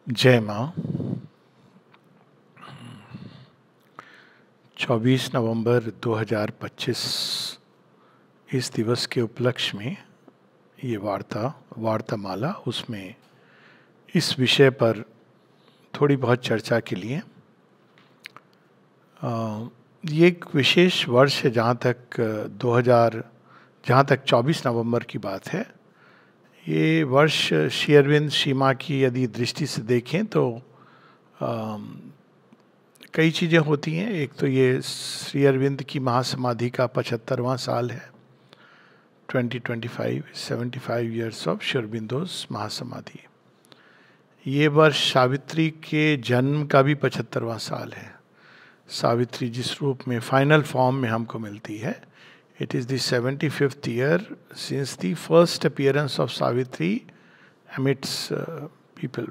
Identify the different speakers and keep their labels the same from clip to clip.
Speaker 1: जय माँ। 24 नवंबर 2025 इस दिवस के उपलक्ष्य में ये वार्तामाला, उसमें इस विषय पर थोड़ी बहुत चर्चा के लिए ये एक विशेष वर्ष है जहाँ तक 24 नवंबर की बात है। ये वर्ष श्री अरविंद श्री माँ की यदि दृष्टि से देखें तो कई चीज़ें होती हैं। एक तो ये श्री अरविंद की महासमाधि का 75वां साल है। 75 ईयर्स ऑफ श्री अरबिंदोस महासमाधि। ये वर्ष सावित्री के जन्म का भी 75वां साल है। सावित्री जिस रूप में फाइनल फॉर्म में हमको मिलती है, it is the 75th year since the first appearance of Savitri amidst people.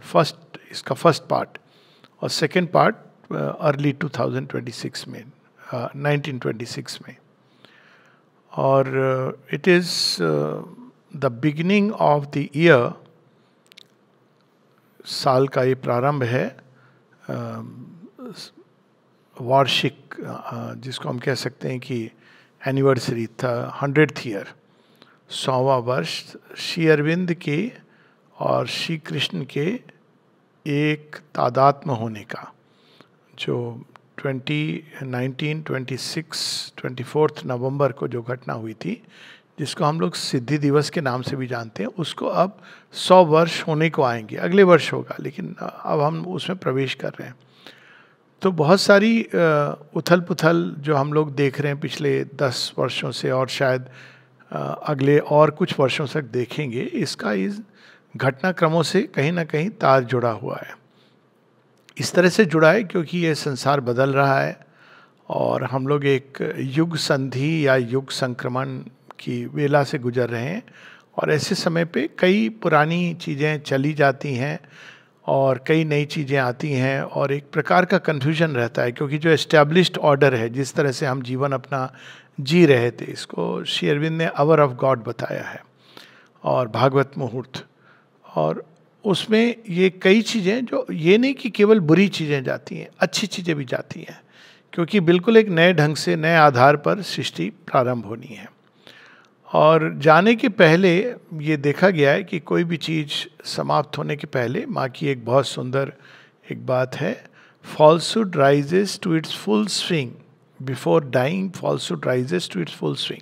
Speaker 1: इसका फर्स्ट पार्ट और सेकेंड पार्ट अर्ली 2026 में 1926 में। और it is the beginning of the year. साल का ये प्रारंभ है, वार्षिक, जिसको हम कह सकते हैं कि एनिवर्सरी था, 100th ईयर, 100वां वर्ष श्री अरविंद के और श्री कृष्ण के एक तादात्म्य होने का, जो 24th नवंबर को जो घटना हुई थी, जिसको हम लोग सिद्धि दिवस के नाम से भी जानते हैं, उसको अब 100 वर्ष होने को आएंगे। अगले वर्ष होगा, लेकिन अब हम उसमें प्रवेश कर रहे हैं। तो बहुत सारी उथल पुथल जो हम लोग देख रहे हैं पिछले 10 वर्षों से, और शायद अगले और कुछ वर्षों तक देखेंगे, इसका इस घटनाक्रमों से कहीं ना कहीं तार जुड़ा हुआ है। इस तरह से जुड़ा है क्योंकि ये संसार बदल रहा है और हम लोग एक युग संधि या युग संक्रमण की वेला से गुजर रहे हैं। और ऐसे समय पे कई पुरानी चीज़ें चली जाती हैं और कई नई चीज़ें आती हैं, और एक प्रकार का कन्फ्यूजन रहता है, क्योंकि जो एस्टैब्लिश्ड ऑर्डर है, जिस तरह से हम जीवन अपना जी रहे थे, इसको श्री अरविंद ने आवर ऑफ गॉड बताया है और भागवत मुहूर्त। और उसमें ये कई चीज़ें, जो ये नहीं कि केवल बुरी चीज़ें जाती हैं, अच्छी चीज़ें भी जाती हैं, क्योंकि बिल्कुल एक नए ढंग से, नए आधार पर सृष्टि प्रारंभ होनी है। और जाने के पहले ये देखा गया है कि कोई भी चीज़ समाप्त होने के पहले, माँ की एक बहुत सुंदर एक बात है, falsehood rises to its full swing, before dying falsehood rises to its full swing.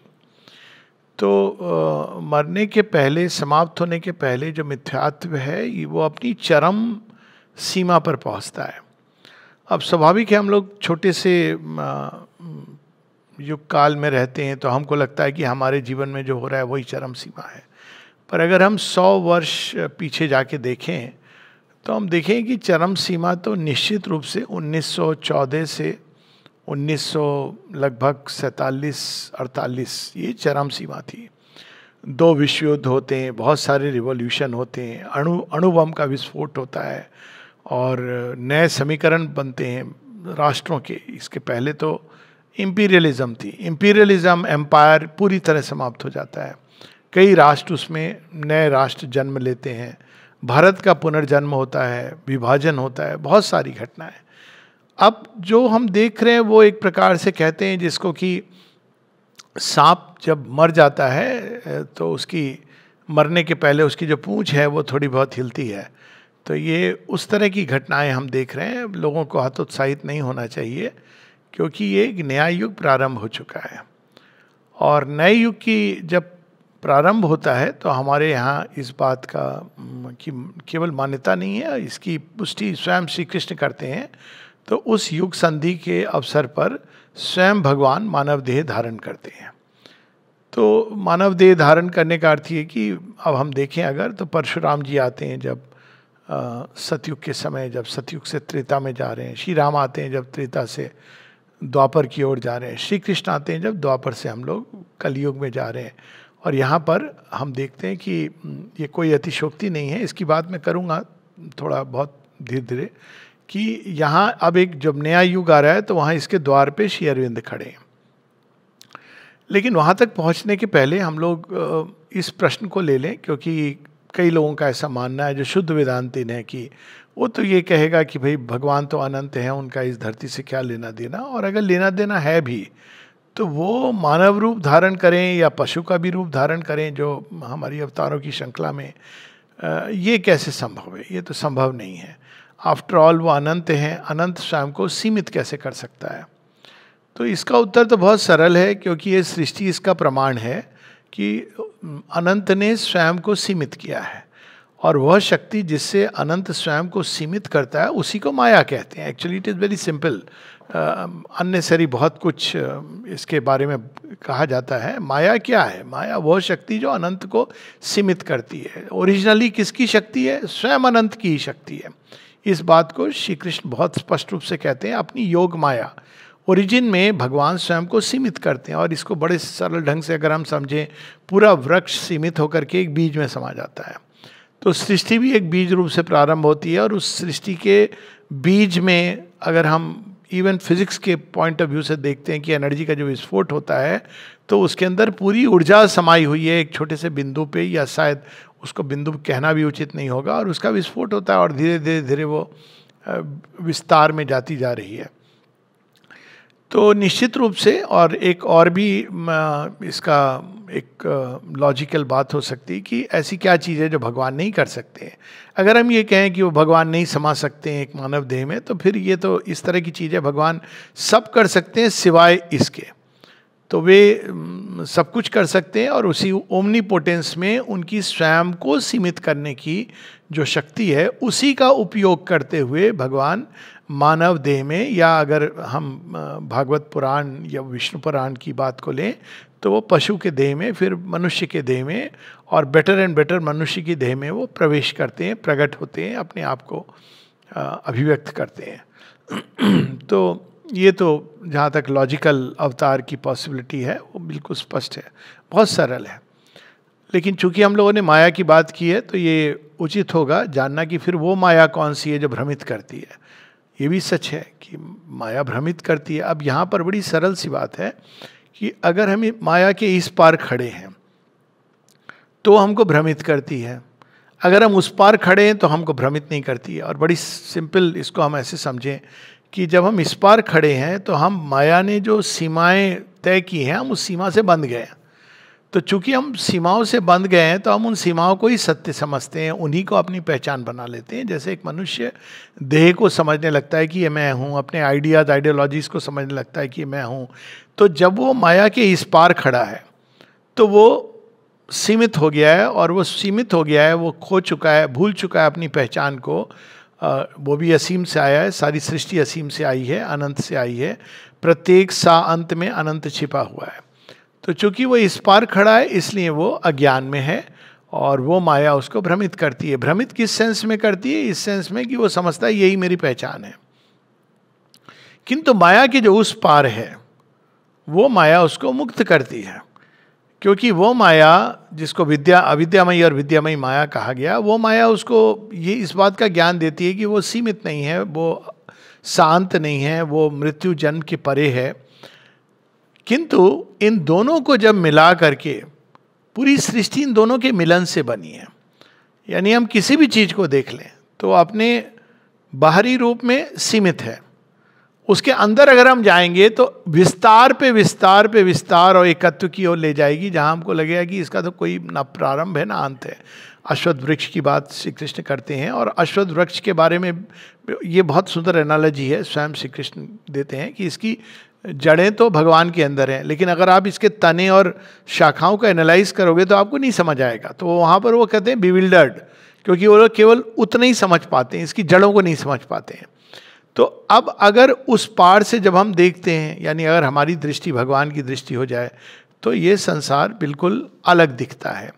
Speaker 1: तो मरने के पहले, समाप्त होने के पहले जो मिथ्यात्व है, वो अपनी चरम सीमा पर पहुंचता है। अब स्वाभाविक है, हम लोग छोटे से युग काल में रहते हैं, तो हमको लगता है कि हमारे जीवन में जो हो रहा है वही चरम सीमा है। पर अगर हम 100 वर्ष पीछे जाके देखें तो हम देखें कि चरम सीमा तो निश्चित रूप से 1914 से 1900 लगभग 47-48 ये चरम सीमा थी। 2 विश्व युद्ध होते हैं, बहुत सारे रिवॉल्यूशन होते हैं, अणु बम का विस्फोट होता है और नए समीकरण बनते हैं राष्ट्रों के। इसके पहले तो इम्पीरियलिज्म थी। इम्पीरियलिज्म, एम्पायर पूरी तरह समाप्त हो जाता है। कई राष्ट्र, उसमें नए राष्ट्र जन्म लेते हैं, भारत का पुनर्जन्म होता है, विभाजन होता है, बहुत सारी घटनाएं। अब जो हम देख रहे हैं वो एक प्रकार से कहते हैं जिसको कि सांप जब मर जाता है तो उसकी मरने के पहले उसकी जो पूंछ है वो थोड़ी बहुत हिलती है। तो ये उस तरह की घटनाएं हम देख रहे हैं। लोगों को हतोत्साहित नहीं होना चाहिए, क्योंकि ये एक नया युग प्रारंभ हो चुका है। और नए युग की जब प्रारंभ होता है तो हमारे यहाँ इस बात का कि केवल मान्यता नहीं है, इसकी पुष्टि स्वयं श्री कृष्ण करते हैं। तो उस युग संधि के अवसर पर स्वयं भगवान मानव देह धारण करते हैं। तो मानव देह धारण करने का अर्थ ये कि अब हम देखें अगर, तो परशुराम जी आते हैं जब सतयुग के समय, जब सतयुग से त्रेता में जा रहे हैं। श्री राम आते हैं जब त्रेता से द्वापर की ओर जा रहे हैं। श्री कृष्ण आते हैं जब द्वापर से हम लोग कलयुग में जा रहे हैं। और यहाँ पर हम देखते हैं कि ये कोई अतिशोक्ति नहीं है, इसकी बात मैं करूँगा थोड़ा बहुत धीरे धीरे, कि यहाँ अब एक जब नया युग आ रहा है तो वहाँ इसके द्वार पे श्री अरविंद खड़े हैं। लेकिन वहाँ तक पहुँचने के पहले हम लोग इस प्रश्न को ले लें, क्योंकि कई लोगों का ऐसा मानना है जो शुद्ध वेदांतीन है कि वो तो ये कहेगा कि भाई भगवान तो अनंत हैं, उनका इस धरती से क्या लेना देना, और अगर लेना देना है भी तो वो मानव रूप धारण करें या पशु का भी रूप धारण करें जो हमारी अवतारों की श्रृंखला में, ये कैसे संभव है? ये तो संभव नहीं है। आफ्टर ऑल वो अनंत हैं, अनंत स्वयं को सीमित कैसे कर सकता है? तो इसका उत्तर तो बहुत सरल है, क्योंकि ये सृष्टि इसका प्रमाण है कि अनंत ने स्वयं को सीमित किया है, और वह शक्ति जिससे अनंत स्वयं को सीमित करता है उसी को माया कहते हैं। Actually it is very simple, unnecessary बहुत कुछ इसके बारे में कहा जाता है। माया क्या है? माया वह शक्ति जो अनंत को सीमित करती है। ओरिजिनली किसकी शक्ति है? स्वयं अनंत की ही शक्ति है। इस बात को श्री कृष्ण बहुत स्पष्ट रूप से कहते हैं अपनी योग माया। ओरिजिन में भगवान स्वयं को सीमित करते हैं, और इसको बड़े सरल ढंग से अगर हम समझें, पूरा वृक्ष सीमित होकर के एक बीज में समा जाता है। तो सृष्टि भी एक बीज रूप से प्रारंभ होती है, और उस सृष्टि के बीज में अगर हम इवन फिजिक्स के पॉइंट ऑफ व्यू से देखते हैं कि एनर्जी का जो विस्फोट होता है, तो उसके अंदर पूरी ऊर्जा समाई हुई है एक छोटे से बिंदु पे, या शायद उसको बिंदु कहना भी उचित नहीं होगा, और उसका विस्फोट होता है और धीरे धीरे धीरे वो विस्तार में जाती जा रही है। तो निश्चित रूप से, और एक और भी इसका एक लॉजिकल बात हो सकती है कि ऐसी क्या चीज़ है जो भगवान नहीं कर सकते। अगर हम ये कहें कि वो भगवान नहीं समा सकते हैं एक मानव देह में, तो फिर ये तो इस तरह की चीज़ है, भगवान सब कर सकते हैं सिवाय इसके। तो वे सब कुछ कर सकते हैं, और उसी ओमनीपोटेंस में उनकी स्वयं को सीमित करने की जो शक्ति है उसी का उपयोग करते हुए भगवान मानव देह में, या अगर हम भागवत पुराण या विष्णु पुराण की बात को लें तो वो पशु के देह में, फिर मनुष्य के देह में, और बेटर एंड बेटर मनुष्य की देह में वो प्रवेश करते हैं, प्रकट होते हैं, अपने आप को अभिव्यक्त करते हैं। तो ये तो जहाँ तक लॉजिकल अवतार की पॉसिबिलिटी है वो बिल्कुल स्पष्ट है, बहुत सरल है। लेकिन चूंकि हम लोगों ने माया की बात की है, तो ये उचित होगा जानना कि फिर वो माया कौन सी है जो भ्रमित करती है। ये भी सच है कि माया भ्रमित करती है। अब यहाँ पर बड़ी सरल सी बात है कि अगर हम माया के इस पार खड़े हैं तो हमको भ्रमित करती है, अगर हम उस पार खड़े हैं तो हमको भ्रमित नहीं करती है। और बड़ी सिंपल इसको हम ऐसे समझें कि जब हम इस पार खड़े हैं तो हम माया ने जो सीमाएं तय की हैं, हम उस सीमा से बंध गए हैं। तो चूंकि हम सीमाओं से बंध गए हैं तो हम उन सीमाओं को ही सत्य समझते हैं, उन्हीं को अपनी पहचान बना लेते हैं। जैसे एक मनुष्य देह को समझने लगता है कि ये मैं हूँ, अपने आइडियाज आइडियोलॉजीज को समझने लगता है कि ये मैं हूँ, तो जब वो माया के इस पार खड़ा है तो वो सीमित हो गया है, और वो सीमित हो गया है, वो खो चुका है, भूल चुका है अपनी पहचान को। वो भी असीम से आया है, सारी सृष्टि असीम से आई है, अनंत से आई है, प्रत्येक सा अंत में अनंत छिपा हुआ है। तो चूंकि वो इस पार खड़ा है इसलिए वो अज्ञान में है, और वो माया उसको भ्रमित करती है। भ्रमित किस सेंस में करती है? इस सेंस में कि वो समझता है यही मेरी पहचान है। किंतु माया के जो उस पार है वो माया उसको मुक्त करती है, क्योंकि वो माया जिसको अविद्यामयी और विद्यामयी माया कहा गया, वो माया उसको ये इस बात का ज्ञान देती है कि वो सीमित नहीं है, वो शांत नहीं है, वो मृत्यु जन्म के परे है। किंतु इन दोनों को जब मिला करके, पूरी सृष्टि इन दोनों के मिलन से बनी है। यानी हम किसी भी चीज को देख लें तो अपने बाहरी रूप में सीमित है, उसके अंदर अगर हम जाएंगे तो विस्तार पे विस्तार पे विस्तार और एकत्व की ओर ले जाएगी, जहां हमको लगेगा कि इसका तो कोई ना प्रारंभ है ना अंत है। अश्वत्थ वृक्ष की बात श्री कृष्ण करते हैं, और अश्वत्थ वृक्ष के बारे में ये बहुत सुंदर एनालॉजी है, स्वयं श्री कृष्ण देते हैं कि इसकी जड़ें तो भगवान के अंदर हैं, लेकिन अगर आप इसके तने और शाखाओं को एनालाइज करोगे तो आपको नहीं समझ आएगा। तो वहाँ पर वो कहते हैं बिविल्डर्ड, क्योंकि वो लोग केवल उतना ही समझ पाते हैं, इसकी जड़ों को नहीं समझ पाते हैं। तो अब अगर उस पार से जब हम देखते हैं, यानी अगर हमारी दृष्टि भगवान की दृष्टि हो जाए, तो ये संसार बिल्कुल अलग दिखता है।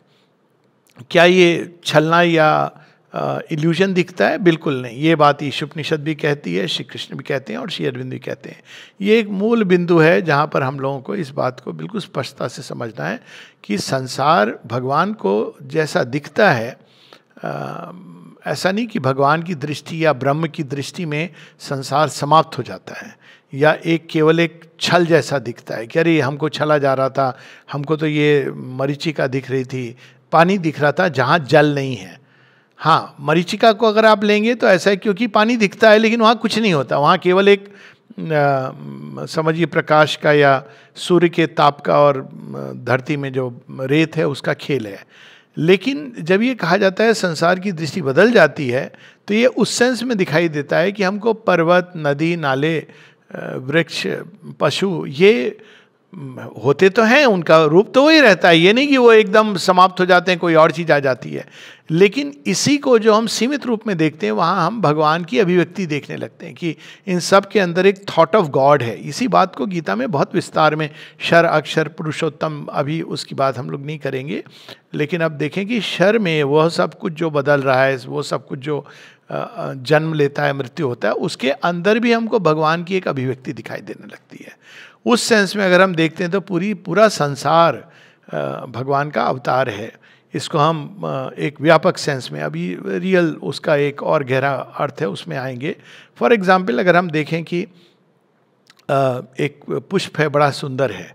Speaker 1: क्या ये छलना या इल्यूजन दिखता है? बिल्कुल नहीं। ये बात ईशुपनिषद भी कहती है, श्री कृष्ण भी कहते हैं, और श्री अरविंद भी कहते हैं। ये एक मूल बिंदु है जहाँ पर हम लोगों को इस बात को बिल्कुल स्पष्टता से समझना है कि संसार भगवान को जैसा दिखता है, ऐसा नहीं कि भगवान की दृष्टि या ब्रह्म की दृष्टि में संसार समाप्त हो जाता है, या एक केवल एक छल जैसा दिखता है कि अरे हमको छला जा रहा था, हमको तो ये मरीचिका दिख रही थी, पानी दिख रहा था जहाँ जल नहीं है। हाँ, मरीचिका को अगर आप लेंगे तो ऐसा है, क्योंकि पानी दिखता है लेकिन वहाँ कुछ नहीं होता, वहाँ केवल एक समझिए प्रकाश का या सूर्य के ताप का और धरती में जो रेत है उसका खेल है। लेकिन जब ये कहा जाता है संसार की दृष्टि बदल जाती है, तो ये उस सेंस में दिखाई देता है कि हमको पर्वत, नदी, नाले, वृक्ष, पशु ये होते तो हैं, उनका रूप तो वही रहता है, ये नहीं कि वो एकदम समाप्त हो जाते हैं, कोई और चीज़ आ जाती है। लेकिन इसी को जो हम सीमित रूप में देखते हैं, वहाँ हम भगवान की अभिव्यक्ति देखने लगते हैं कि इन सब के अंदर एक थॉट ऑफ गॉड है। इसी बात को गीता में बहुत विस्तार में, शर, अक्षर, पुरुषोत्तम, अभी उसकी बात हम लोग नहीं करेंगे, लेकिन अब देखें कि शर में वह सब कुछ जो बदल रहा है, वो सब कुछ जो जन्म लेता है, मृत्यु होता है, उसके अंदर भी हमको भगवान की एक अभिव्यक्ति दिखाई देने लगती है। उस सेंस में अगर हम देखते हैं तो पूरा संसार भगवान का अवतार है। इसको हम एक व्यापक सेंस में, अभी रियल उसका एक और गहरा अर्थ है, उसमें आएंगे। फॉर एग्जाम्पल अगर हम देखें कि एक पुष्प है, बड़ा सुंदर है,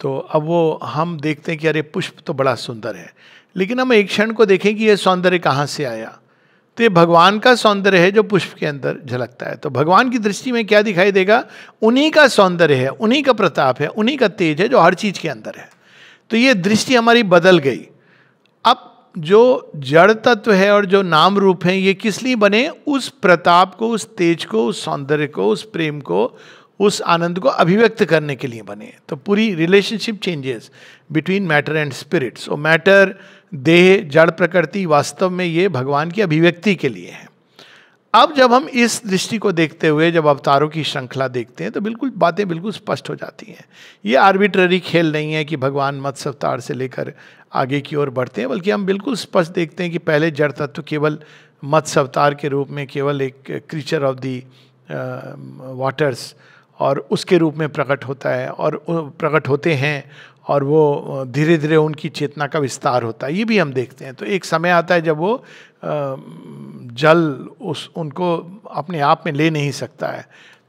Speaker 1: तो अब वो हम देखते हैं कि अरे पुष्प तो बड़ा सुंदर है, लेकिन हम एक क्षण को देखें कि ये सौंदर्य कहाँ से आया, तो ये भगवान का सौंदर्य है जो पुष्प के अंदर झलकता है। तो भगवान की दृष्टि में क्या दिखाई देगा? उन्हीं का सौंदर्य है, उन्हीं का प्रताप है, उन्हीं का तेज है जो हर चीज के अंदर है। तो ये दृष्टि हमारी बदल गई। अब जो जड़ तत्व है और जो नाम रूप है, ये किस लिए बने? उस प्रताप को, उस तेज को, उस सौंदर्य को, उस प्रेम को, उस आनंद को अभिव्यक्त करने के लिए बने। तो पूरी relationship changes between matter and spirit. So matter, देह, जड़ प्रकृति, वास्तव में ये भगवान की अभिव्यक्ति के लिए है। अब जब हम इस दृष्टि को देखते हुए जब अवतारों की श्रृंखला देखते हैं तो बिल्कुल बातें बिल्कुल स्पष्ट हो जाती हैं। ये आर्बिट्ररी खेल नहीं है कि भगवान मत्स्य अवतार से लेकर आगे की ओर बढ़ते हैं, बल्कि हम बिल्कुल स्पष्ट देखते हैं कि पहले जड़ तत्व केवल मत्स्य अवतार के रूप में केवल एक क्रीचर ऑफ दी वाटर्स और उसके रूप में प्रकट होता है और प्रकट होते हैं, और वो धीरे धीरे उनकी चेतना का विस्तार होता है, ये भी हम देखते हैं। तो एक समय आता है जब वो जल उनको अपने आप में ले नहीं सकता है,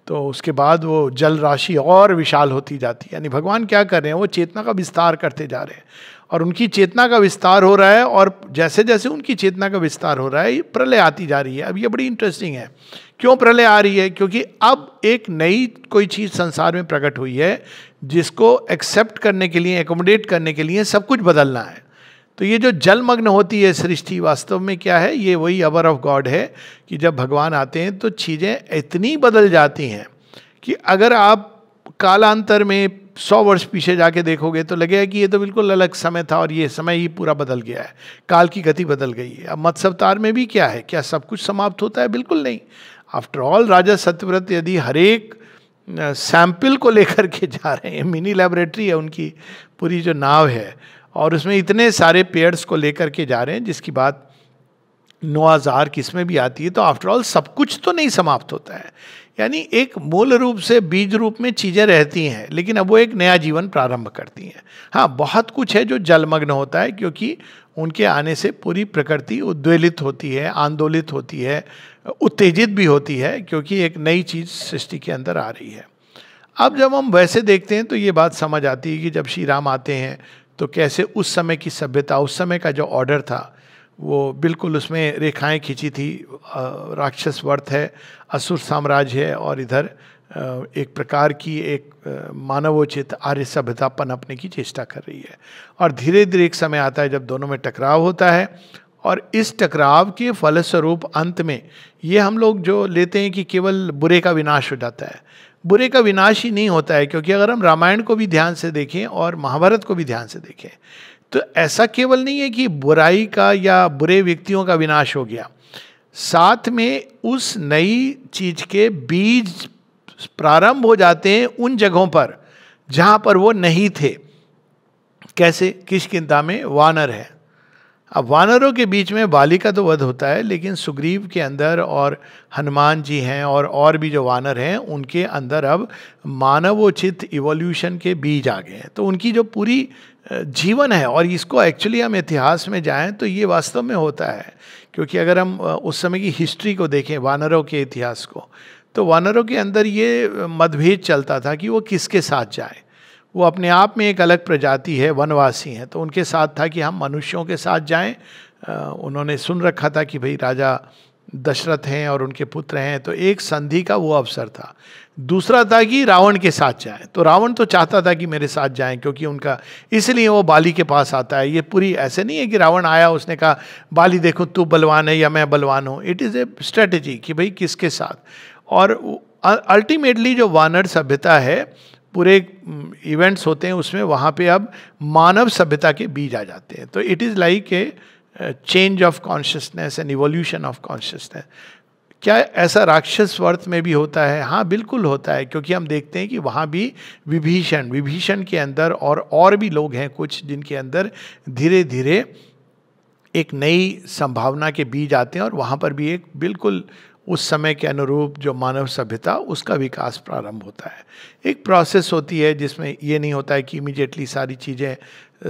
Speaker 1: तो उसके बाद वो जल राशि और विशाल होती जाती है। यानी भगवान क्या कर रहे हैं? वो चेतना का विस्तार करते जा रहे हैं, और उनकी चेतना का विस्तार हो रहा है, और जैसे जैसे उनकी चेतना का विस्तार हो रहा है, प्रलय आती जा रही है। अब ये बड़ी इंटरेस्टिंग है। क्यों प्रलय आ रही है? क्योंकि अब एक नई कोई चीज़ संसार में प्रकट हुई है जिसको एक्सेप्ट करने के लिए, एकोमोडेट करने के लिए सब कुछ बदलना है। तो ये जो जलमग्न होती है सृष्टि, वास्तव में क्या है? ये वही अवर ऑफ गॉड है कि जब भगवान आते हैं तो चीज़ें इतनी बदल जाती हैं कि अगर आप कालांतर में 100 वर्ष पीछे जाके देखोगे तो लगेगा कि ये तो बिल्कुल अलग समय था और ये समय ही पूरा बदल गया है, काल की गति बदल गई है। अब मत्स्य अवतार में भी क्या है? क्या सब कुछ समाप्त होता है? बिल्कुल नहीं। आफ्टर ऑल राजा सत्यव्रत यदि हर एक सैंपल को लेकर के जा रहे हैं, मिनी लैबोरेटरी है उनकी पूरी जो नाव है, और उसमें इतने सारे पेयर्स को लेकर के जा रहे हैं, जिसकी बात नोआज़ आर्क इसमें भी आती है। तो आफ्टर ऑल सब कुछ तो नहीं समाप्त होता है, यानी एक मूल रूप से बीज रूप में चीज़ें रहती हैं, लेकिन अब वो एक नया जीवन प्रारंभ करती हैं। हाँ, बहुत कुछ है जो जलमग्न होता है, क्योंकि उनके आने से पूरी प्रकृति उद्वेलित होती है, आंदोलित होती है, उत्तेजित भी होती है, क्योंकि एक नई चीज़ सृष्टि के अंदर आ रही है। अब जब हम वैसे देखते हैं तो ये बात समझ आती है कि जब श्री राम आते हैं तो कैसे उस समय की सभ्यता, उस समय का जो ऑर्डर था, वो बिल्कुल उसमें रेखाएं खींची थी। राक्षस वर्त है, असुर साम्राज्य है, और इधर एक प्रकार की एक मानवोचित आर्य सभ्यता पनपने की चेष्टा कर रही है। और धीरे धीरे एक समय आता है जब दोनों में टकराव होता है, और इस टकराव के फलस्वरूप अंत में ये हम लोग जो लेते हैं कि केवल बुरे का विनाश हो जाता है। बुरे का विनाश ही नहीं होता है, क्योंकि अगर हम रामायण को भी ध्यान से देखें और महाभारत को भी ध्यान से देखें तो ऐसा केवल नहीं है कि बुराई का या बुरे व्यक्तियों का विनाश हो गया, साथ में उस नई चीज के बीज प्रारंभ हो जाते हैं उन जगहों पर जहां पर वो नहीं थे। कैसे? किष्किंधा में वानर है। अब वानरों के बीच में बाली का तो वध होता है, लेकिन सुग्रीव के अंदर और हनुमान जी हैं और भी जो वानर हैं उनके अंदर अब मानवोचित इवोल्यूशन के बीज आ गए हैं। तो उनकी जो पूरी जीवन है, और इसको एक्चुअली हम इतिहास में जाएं तो ये वास्तव में होता है, क्योंकि अगर हम उस समय की हिस्ट्री को देखें, वानरों के इतिहास को, तो वानरों के अंदर ये मतभेद चलता था कि वो किसके साथ जाए। वो अपने आप में एक अलग प्रजाति है, वनवासी हैं। तो उनके साथ था कि हम मनुष्यों के साथ जाएं। उन्होंने सुन रखा था कि भाई राजा दशरथ हैं और उनके पुत्र हैं, तो एक संधि का वो अवसर था। दूसरा था कि रावण के साथ जाएं। तो रावण तो चाहता था कि मेरे साथ जाएं, क्योंकि उनका, इसलिए वो बाली के पास आता है। ये पूरी ऐसे नहीं है कि रावण आया, उसने कहा बाली देखो तू बलवान है या मैं बलवान हूँ। इट इज़ ए स्ट्रेटेजी कि भाई किसके साथ। और अल्टीमेटली जो वानर सभ्यता है, पूरे इवेंट्स होते हैं उसमें, वहाँ पे अब मानव सभ्यता के बीज आ जाते हैं। तो it is like a change of consciousness and evolution of consciousness. क्या ऐसा राक्षस वर्त में भी होता है? हाँ, बिल्कुल होता है, क्योंकि हम देखते हैं कि वहाँ भी विभीषण के अंदर और भी लोग हैं कुछ, जिनके अंदर धीरे धीरे एक नई संभावना के बीज आते हैं, और वहाँ पर भी एक बिल्कुल उस समय के अनुरूप जो मानव सभ्यता, उसका विकास प्रारंभ होता है। एक प्रोसेस होती है जिसमें ये नहीं होता है कि इमीडिएटली सारी चीज़ें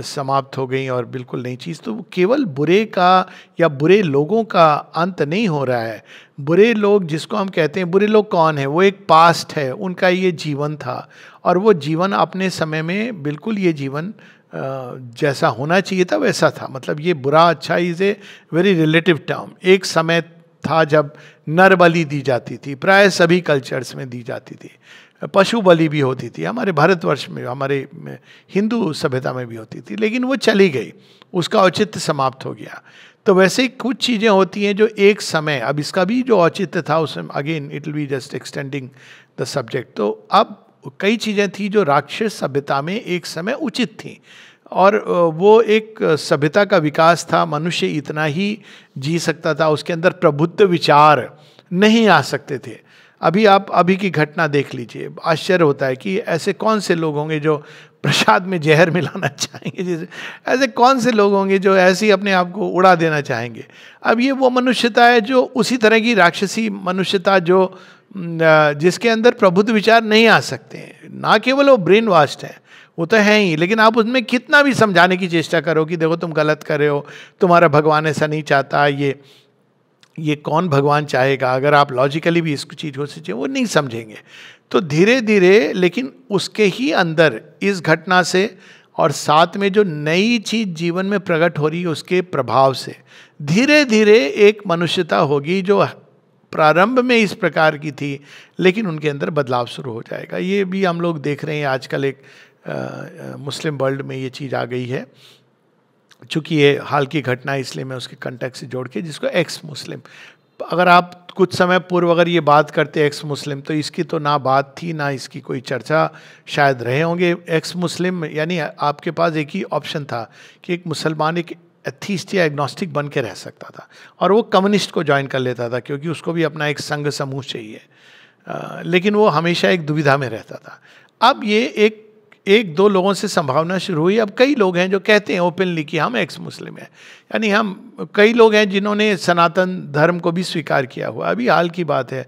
Speaker 1: समाप्त हो गई और बिल्कुल नई चीज़। तो केवल बुरे का या बुरे लोगों का अंत नहीं हो रहा है। बुरे लोग जिसको हम कहते हैं, बुरे लोग कौन है? वो एक पास्ट है, उनका ये जीवन था, और वो जीवन अपने समय में बिल्कुल ये जीवन जैसा होना चाहिए था वैसा था। मतलब ये बुरा अच्छा is a very relative term. एक समय था जब नर बलि दी जाती थी, प्राय सभी कल्चर्स में दी जाती थी। पशु बलि भी होती थी, हमारे भारतवर्ष में, हमारे हिंदू सभ्यता में भी होती थी, लेकिन वो चली गई, उसका औचित्य समाप्त हो गया। तो वैसे ही कुछ चीज़ें होती हैं जो एक समय, अब इसका भी जो औचित्य था उसमें, again it will be just extending the subject. तो अब कई चीज़ें थी जो राक्षस सभ्यता में एक समय उचित थी, और वो एक सभ्यता का विकास था। मनुष्य इतना ही जी सकता था, उसके अंदर प्रबुद्ध विचार नहीं आ सकते थे। अभी आप अभी की घटना देख लीजिए, आश्चर्य होता है कि ऐसे कौन से लोग होंगे जो प्रसाद में जहर मिलाना चाहेंगे, जैसे ऐसे कौन से लोग होंगे जो ऐसे ही अपने आप को उड़ा देना चाहेंगे। अब ये वो मनुष्यता है जो उसी तरह की राक्षसी मनुष्यता जो जिसके अंदर प्रबुद्ध विचार नहीं आ सकते हैं। ना केवल वो ब्रेन वास्ट है, वो तो है ही, लेकिन आप उसमें कितना भी समझाने की चेष्टा करो कि देखो तुम गलत कर रहे हो, तुम्हारा भगवान ऐसा नहीं चाहता, ये कौन भगवान चाहेगा। अगर आप लॉजिकली भी इस चीज़ को सोचें, वो नहीं समझेंगे। तो धीरे धीरे, लेकिन उसके ही अंदर इस घटना से और साथ में जो नई चीज़ जीवन में प्रकट हो रही है उसके प्रभाव से धीरे धीरे एक मनुष्यता होगी जो प्रारंभ में इस प्रकार की थी, लेकिन उनके अंदर बदलाव शुरू हो जाएगा। ये भी हम लोग देख रहे हैं आजकल, एक मुस्लिम वर्ल्ड में ये चीज़ आ गई है। चूँकि ये हाल की घटना है इसलिए मैं उसके कंटेक्स्ट से जोड़ के, जिसको एक्स मुस्लिम, अगर आप कुछ समय पूर्व अगर ये बात करते एक्स मुस्लिम, तो इसकी तो ना बात थी, ना इसकी कोई चर्चा शायद रहे होंगे। एक्स मुस्लिम यानी आपके पास एक ही ऑप्शन था कि एक मुसलमान एक एथीस्ट या एग्नोस्टिक बन के रह सकता था, और वो कम्युनिस्ट को ज्वाइन कर लेता था, क्योंकि उसको भी अपना एक संघ समूह चाहिए। लेकिन वो हमेशा एक दुविधा में रहता था। अब ये एक दो लोगों से संभावना शुरू हुई। अब कई लोग हैं जो कहते हैं ओपनली कि हम एक्स मुस्लिम हैं, यानी हम, कई लोग हैं जिन्होंने सनातन धर्म को भी स्वीकार किया हुआ। अभी हाल की बात है,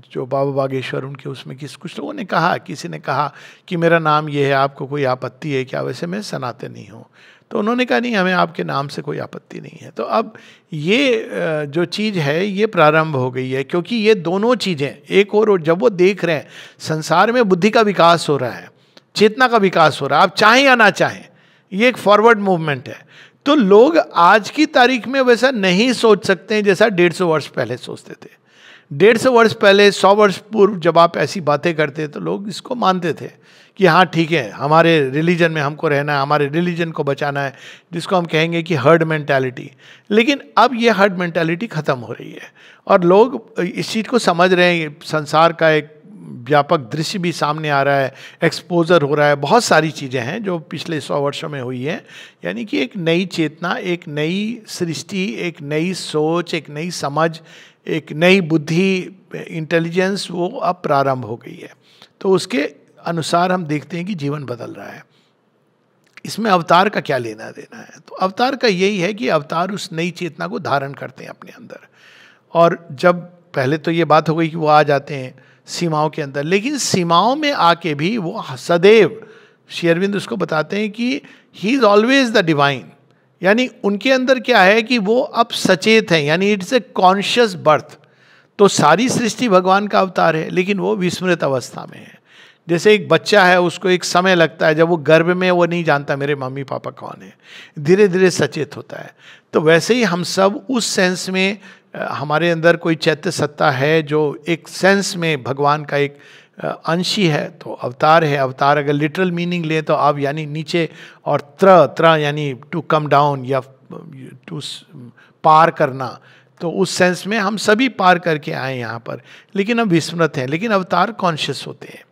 Speaker 1: जो बाबा बागेश्वर, उनके उसमें कुछ लोगों ने कहा, किसी ने कहा कि मेरा नाम ये है, आपको कोई आपत्ति है क्या? वैसे मैं सनातनी हूँ। तो उन्होंने कहा नहीं, हमें आपके नाम से कोई आपत्ति नहीं है। तो अब ये जो चीज़ है ये प्रारंभ हो गई है, क्योंकि ये दोनों चीज़ें एक और जब वो देख रहे हैं संसार में बुद्धि का विकास हो रहा है, चेतना का विकास हो रहा है, आप चाहें या ना चाहें, ये एक फॉरवर्ड मूवमेंट है। तो लोग आज की तारीख में वैसा नहीं सोच सकते हैं जैसा 150 वर्ष पहले सोचते थे। 150 वर्ष पहले, 100 वर्ष पूर्व जब आप ऐसी बातें करते तो लोग इसको मानते थे कि हाँ ठीक है, हमारे रिलीजन में हमको रहना है, हमारे रिलीजन को बचाना है, जिसको हम कहेंगे कि हर्ड मेंटालिटी। लेकिन अब ये हर्ड मेंटालिटी ख़त्म हो रही है, और लोग इस चीज़ को समझ रहे हैं। संसार का एक व्यापक दृश्य भी सामने आ रहा है, एक्सपोजर हो रहा है, बहुत सारी चीज़ें हैं जो पिछले 100 वर्षों में हुई हैं। यानी कि एक नई चेतना, एक नई सृष्टि, एक नई सोच, एक नई समझ, एक नई बुद्धि, इंटेलिजेंस, वो अब प्रारंभ हो गई है। तो उसके अनुसार हम देखते हैं कि जीवन बदल रहा है। इसमें अवतार का क्या लेना देना है? तो अवतार का यही है कि अवतार उस नई चेतना को धारण करते हैं अपने अंदर। और जब पहले तो ये बात हो गई कि वो आ जाते हैं सीमाओं के अंदर, लेकिन सीमाओं में आके भी वो सदैव, श्री अरविंद उसको बताते हैं कि he is always the divine. यानी उनके अंदर क्या है कि वो अब सचेत हैं, यानी इट्स ए कॉन्शियस बर्थ। तो सारी सृष्टि भगवान का अवतार है, लेकिन वो विस्मृत अवस्था में है। जैसे एक बच्चा है, उसको एक समय लगता है, जब वो गर्भ में वो नहीं जानता मेरे मम्मी पापा कौन है, धीरे धीरे सचेत होता है। तो वैसे ही हम सब उस सेंस में हमारे अंदर कोई चैत्य सत्ता है जो एक सेंस में भगवान का एक अंश ही है, तो अवतार है। अवतार अगर लिटरल मीनिंग ले तो अब यानी नीचे, और त्र यानी टू कम डाउन या टू पार करना, तो उस सेंस में हम सभी पार करके आए यहाँ पर, लेकिन हम विस्मृत हैं। लेकिन अवतार कॉन्शियस होते हैं।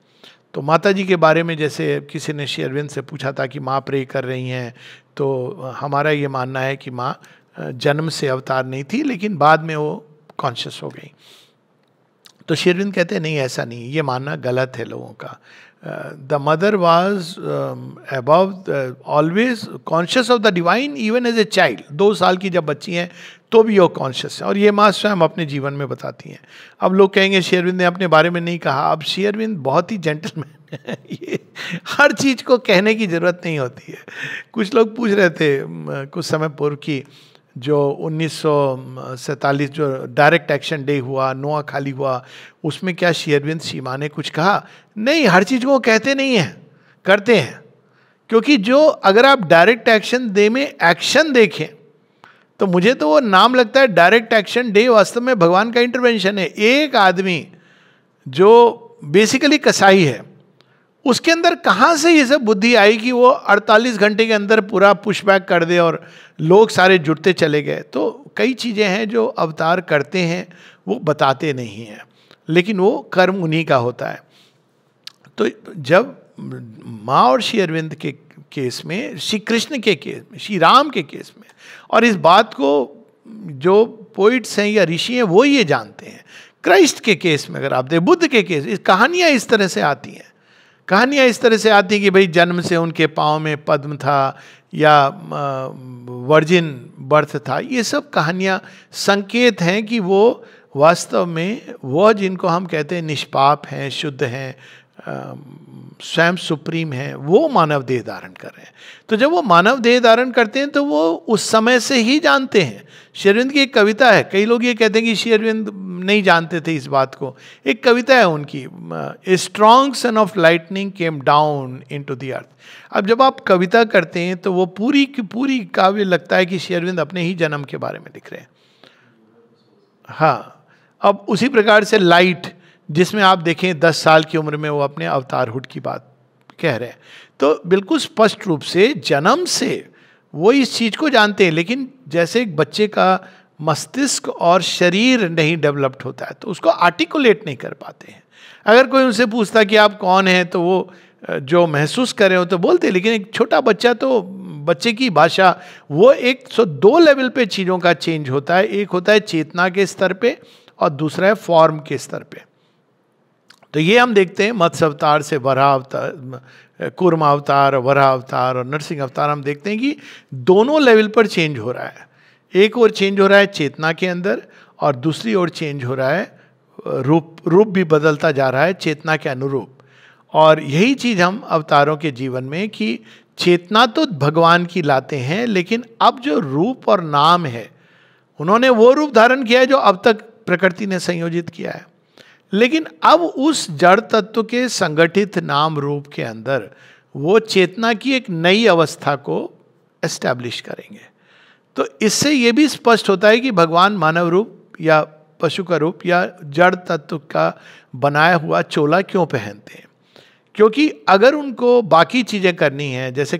Speaker 1: तो माता जी के बारे में जैसे किसी ने श्री अरविंद से पूछा था कि माँ प्रे कर रही हैं, तो हमारा ये मानना है कि माँ जन्म से अवतार नहीं थी, लेकिन बाद में वो कॉन्शियस हो गई। तो श्री अरविंद कहते हैं नहीं, ऐसा नहीं, ये मानना गलत है लोगों का। The Mother was above always conscious of the divine even as a child. 2 साल की जब बच्ची हैं तो भी वो कॉन्शियस है, और ये माँ स्वयं अपने जीवन में बताती हैं। अब लोग कहेंगे श्री अरविंद ने अपने बारे में नहीं कहा। अब श्री अरविंद बहुत ही जेंटलमैन है, ये हर चीज़ को कहने की जरूरत नहीं होती है। कुछ लोग पूछ रहे थे कुछ समय पूर्व की, जो 1947 जो डायरेक्ट एक्शन डे हुआ, नोआ खाली हुआ, उसमें क्या श्री अरविंद सीमा ने कुछ कहा? नहीं, हर चीज़ को कहते नहीं हैं, करते हैं। क्योंकि जो अगर आप डायरेक्ट एक्शन डे में एक्शन देखें, तो मुझे तो वो नाम लगता है डायरेक्ट एक्शन डे वास्तव में भगवान का इंटरवेंशन है। एक आदमी जो बेसिकली कसाई है, उसके अंदर कहाँ से ये सब बुद्धि आई कि वो 48 घंटे के अंदर पूरा पुशबैक कर दे और लोग सारे जुटते चले गए? तो कई चीज़ें हैं जो अवतार करते हैं, वो बताते नहीं हैं, लेकिन वो कर्म उन्हीं का होता है। तो जब माँ और श्री अरविंद के केस में, श्री कृष्ण के केस में, श्री राम के केस में, और इस बात को जो पोइट्स हैं या ऋषि हैं वो ये जानते हैं। क्राइस्ट के केस में अगर आप देखें, बुद्ध के केस, इस कहानियाँ इस तरह से आती हैं। कहानियाँ इस तरह से आती हैं कि भाई जन्म से उनके पाँव में पद्म था या वर्जिन बर्थ था। ये सब कहानियाँ संकेत हैं कि वो वास्तव में वह जिनको हम कहते हैं निष्पाप हैं, शुद्ध हैं, स्वयं सुप्रीम है, वो मानव देह धारण कर रहे हैं। तो जब वो मानव देह धारण करते हैं तो वो उस समय से ही जानते हैं। श्री अरविंद की एक कविता है, कई लोग ये कहते हैं कि श्री अरविंद नहीं जानते थे इस बात को। एक कविता है उनकी, a strong son of lightning came down into the earth. अब जब आप कविता करते हैं तो वो पूरी की पूरी काव्य लगता है कि श्री अरविंद अपने ही जन्म के बारे में लिख रहे हैं। हाँ, अब उसी प्रकार से लाइट, जिसमें आप देखें 10 साल की उम्र में वो अपने अवतारहुड की बात कह रहे हैं, तो बिल्कुल स्पष्ट रूप से जन्म से वो इस चीज़ को जानते हैं। लेकिन जैसे एक बच्चे का मस्तिष्क और शरीर नहीं डेवलप्ड होता है, तो उसको आर्टिकुलेट नहीं कर पाते हैं। अगर कोई उनसे पूछता कि आप कौन हैं, तो वो जो महसूस कर रहे हो तो बोलते, लेकिन एक छोटा बच्चा, तो बच्चे की भाषा वो 102 लेवल पे चीज़ों का चेंज होता है। एक होता है चेतना के स्तर पे और दूसरा है फॉर्म के स्तर पे। तो ये हम देखते हैं मत्स्य अवतार से वराह अवतार, कूर्म अवतार, वराह अवतार और नरसिंह अवतार, हम देखते हैं कि दोनों लेवल पर चेंज हो रहा है। एक और चेंज हो रहा है चेतना के अंदर, और दूसरी ओर चेंज हो रहा है रूप भी बदलता जा रहा है चेतना के अनुरूप। और यही चीज़ हम अवतारों के जीवन में, कि चेतना तो भगवान की लाते हैं, लेकिन अब जो रूप और नाम है, उन्होंने वो रूप धारण किया है जो अब तक प्रकृति ने संयोजित किया है। लेकिन अब उस जड़ तत्व के संगठित नाम रूप के अंदर वो चेतना की एक नई अवस्था को एस्टैब्लिश करेंगे। तो इससे ये भी स्पष्ट होता है कि भगवान मानव रूप या पशु का रूप या जड़ तत्व का बनाया हुआ चोला क्यों पहनते हैं। क्योंकि अगर उनको बाकी चीज़ें करनी हैं, जैसे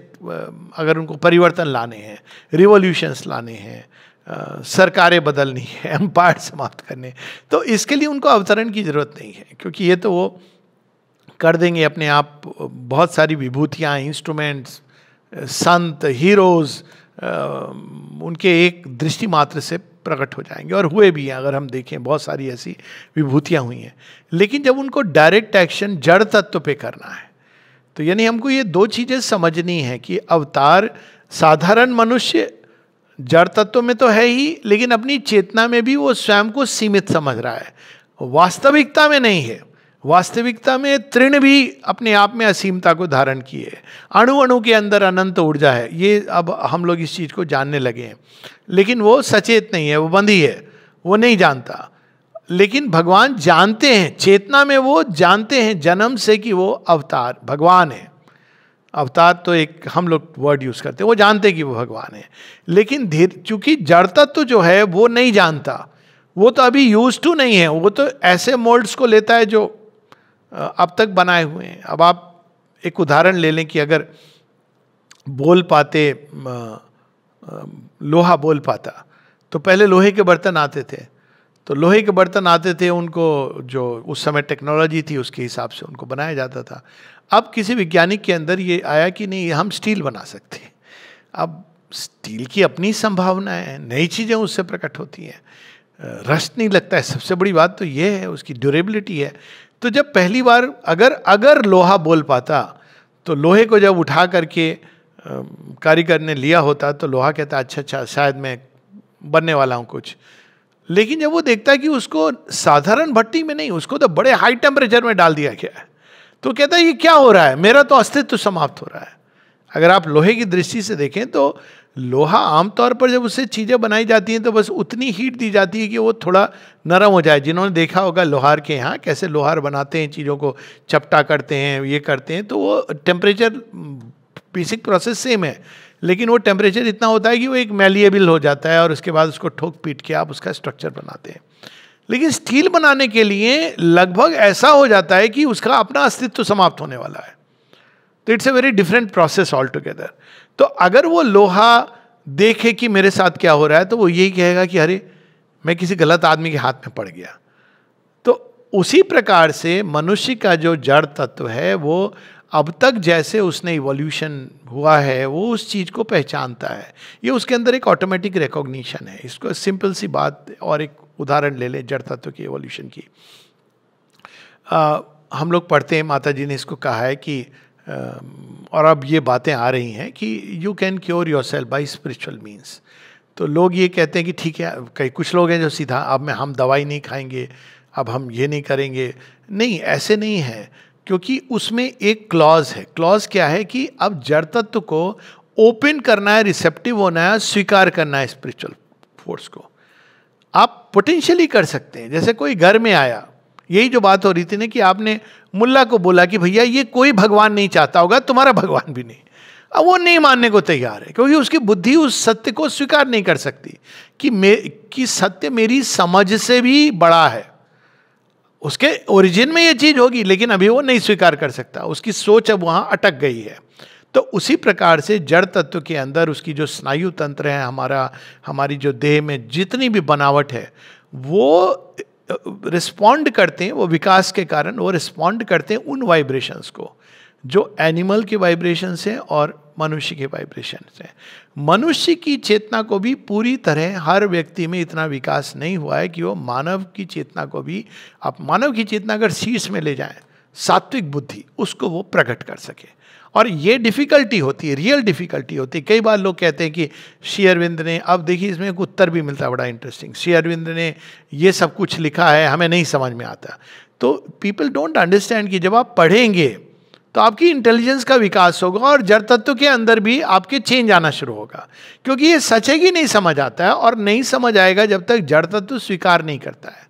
Speaker 1: अगर उनको परिवर्तन लाने हैं, रिवॉल्यूशंस लाने हैं, सरकारें बदलनी है, एम्पायर समाप्त करने, तो इसके लिए उनको अवतरण की जरूरत नहीं है, क्योंकि ये तो वो कर देंगे अपने आप। बहुत सारी विभूतियाँ, इंस्ट्रूमेंट्स, संत, हीरोज उनके एक दृष्टि मात्र से प्रकट हो जाएंगे, और हुए भी हैं। अगर हम देखें बहुत सारी ऐसी विभूतियाँ हुई हैं। लेकिन जब उनको डायरेक्ट एक्शन जड़ तत्व पे करना है, तो यानी हमको ये 2 चीज़ें समझनी है कि अवतार साधारण मनुष्य जड़ तत्व में तो है ही, लेकिन अपनी चेतना में भी वो स्वयं को सीमित समझ रहा है, वास्तविकता में नहीं है। वास्तविकता में तृण भी अपने आप में असीमता को धारण किए, अणु अणु के अंदर अनंत ऊर्जा है। ये अब हम लोग इस चीज़ को जानने लगे हैं, लेकिन वो सचेत नहीं है, वो बंधी है, वो नहीं जानता। लेकिन भगवान जानते हैं, चेतना में वो जानते हैं जन्म से कि वो अवतार भगवान है। अवतार तो एक हम लोग वर्ड यूज करते हैं, वो जानते हैं कि वो भगवान है। लेकिन धीरे, चूंकि जड़ तत्व जो है वो नहीं जानता, वो तो अभी यूज टू नहीं है, वो तो ऐसे मोल्ड्स को लेता है जो अब तक बनाए हुए हैं। अब आप एक उदाहरण ले लें कि अगर बोल पाते, लोहा बोल पाता, तो पहले लोहे के बर्तन आते थे, तो लोहे के बर्तन आते थे, उनको जो उस समय टेक्नोलॉजी थी उसके हिसाब से उनको बनाया जाता था। अब किसी वैज्ञानिक के अंदर ये आया कि नहीं, हम स्टील बना सकते हैं। अब स्टील की अपनी संभावना है, नई चीज़ें उससे प्रकट होती हैं, रस्ट नहीं लगता है। सबसे बड़ी बात तो ये है, उसकी ड्यूरेबिलिटी है। तो जब पहली बार अगर लोहा बोल पाता, तो लोहे को जब उठा करके कारीगर ने लिया होता, तो लोहा कहता अच्छा शायद मैं बनने वाला हूँ कुछ। लेकिन जब वो देखता है कि उसको साधारण भट्टी में नहीं, उसको तो बड़े हाई टेम्परेचर में डाल दिया गया है, तो कहता है ये क्या हो रहा है, मेरा तो अस्तित्व समाप्त हो रहा है। अगर आप लोहे की दृष्टि से देखें तो लोहा आमतौर पर जब उससे चीज़ें बनाई जाती हैं तो बस उतनी हीट दी जाती है कि वो थोड़ा नरम हो जाए। जिन्होंने देखा होगा लोहार के यहाँ कैसे लोहार बनाते हैं, चीज़ों को चपटा करते हैं, ये करते हैं, तो वो टेम्परेचर बेसिक प्रोसेस सेम है, लेकिन वो टेम्परेचर इतना होता है कि वो एक मैलिएबल हो जाता है और उसके बाद उसको ठोक पीट के आप उसका स्ट्रक्चर बनाते हैं। लेकिन स्टील बनाने के लिए लगभग ऐसा हो जाता है कि उसका अपना अस्तित्व समाप्त होने वाला है। तो it's a very different process all together. तो अगर वो लोहा देखे कि मेरे साथ क्या हो रहा है, तो वो यही कहेगा कि अरे मैं किसी गलत आदमी के हाथ में पड़ गया। तो उसी प्रकार से मनुष्य का जो जड़ तत्व है, वो अब तक जैसे उसने इवोल्यूशन हुआ है, वो उस चीज़ को पहचानता है। ये उसके अंदर एक ऑटोमेटिक रिकॉग्निशन है। इसको सिंपल सी बात और एक उदाहरण ले लें जड़ तत्व की इवोल्यूशन की। हम लोग पढ़ते हैं, माता जी ने इसको कहा है कि और अब ये बातें आ रही हैं कि you can cure your self by spiritual means. तो लोग ये कहते हैं कि ठीक है, कई कुछ लोग हैं जो सीधा अब हम दवाई नहीं खाएंगे, अब हम ये नहीं करेंगे। नहीं, ऐसे नहीं है, क्योंकि उसमें एक क्लॉज है। क्लॉज क्या है कि अब जड़ तत्व को ओपन करना है, रिसेप्टिव होना है, स्वीकार करना है स्पिरिचुअल फोर्स को। आप पोटेंशियली कर सकते हैं। जैसे कोई घर में आया, यही जो बात हो रही थी ना कि आपने मुल्ला को बोला कि भैया ये कोई भगवान नहीं चाहता होगा, तुम्हारा भगवान भी नहीं। अब वो नहीं मानने को तैयार है, क्योंकि उसकी बुद्धि उस सत्य को स्वीकार नहीं कर सकती कि सत्य मेरी समझ से भी बड़ा है। उसके ओरिजिन में ये चीज होगी, लेकिन अभी वो नहीं स्वीकार कर सकता, उसकी सोच अब वहां अटक गई है। तो उसी प्रकार से जड़ तत्व के अंदर उसकी जो स्नायु तंत्र है, हमारी जो देह में जितनी भी बनावट है, वो रिस्पॉन्ड करते हैं, वो विकास के कारण वो रिस्पॉन्ड करते हैं उन वाइब्रेशंस को जो एनिमल के वाइब्रेशंस हैं और मनुष्य के वाइब्रेशंस हैं। मनुष्य की चेतना को भी पूरी तरह हर व्यक्ति में इतना विकास नहीं हुआ है कि वो मानव की चेतना को भी, आप मानव की चेतना अगर शीर्ष में ले जाएं, सात्विक बुद्धि, उसको वो प्रकट कर सके। और ये डिफ़िकल्टी होती है, रियल डिफ़िकल्टी होती है। कई बार लोग कहते हैं कि श्री अरविंद ने, अब देखिए इसमें एक उत्तर भी मिलता है बड़ा इंटरेस्टिंग, श्री अरविंद ने ये सब कुछ लिखा है, हमें नहीं समझ में आता। तो पीपल डोंट अंडरस्टैंड कि जब आप पढ़ेंगे तो आपकी इंटेलिजेंस का विकास होगा और जड़ तत्व के अंदर भी आपके चेंज आना शुरू होगा। क्योंकि ये सच है कि नहीं समझ आता है, और नहीं समझ आएगा जब तक जड़ तत्व स्वीकार नहीं करता है।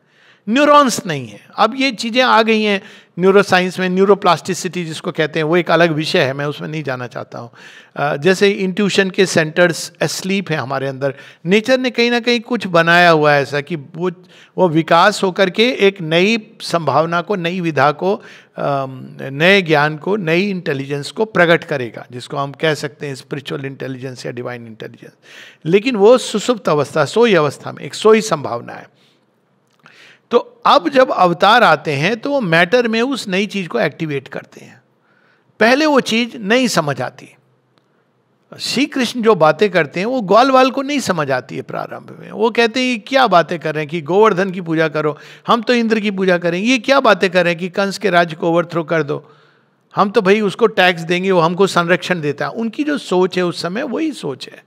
Speaker 1: न्यूरॉन्स नहीं है। अब ये चीज़ें आ गई हैं न्यूरोसाइंस में, न्यूरोप्लास्टिसिटी जिसको कहते हैं, वो एक अलग विषय है, मैं उसमें नहीं जाना चाहता हूँ। जैसे इंट्यूशन के सेंटर्स एस्लीप है हमारे अंदर, नेचर ने कहीं ना कहीं कुछ बनाया हुआ है ऐसा कि वो विकास होकर के एक नई संभावना को, नई विधा को, नए ज्ञान को, नई इंटेलिजेंस को प्रकट करेगा, जिसको हम कह सकते हैं स्पिरिचुअल इंटेलिजेंस या डिवाइन इंटेलिजेंस। लेकिन वो सुसुप्त अवस्था, सोई अवस्था में एक सोई संभावना है। तो अब जब अवतार आते हैं तो वो मैटर में उस नई चीज को एक्टिवेट करते हैं। पहले वो चीज नहीं समझ आती। श्री कृष्ण जो बातें करते हैं वो ग्वाल वाल को नहीं समझ आती है प्रारंभ में। वो कहते हैं क्या बातें कर रहे हैं कि गोवर्धन की पूजा करो, हम तो इंद्र की पूजा करेंगे। ये क्या बातें कर रहे हैं कि कंस के राज्य को ओवरथ्रो कर दो, हम तो भाई उसको टैक्स देंगे, वो हमको संरक्षण देता है। उनकी जो सोच है उस समय वही सोच है।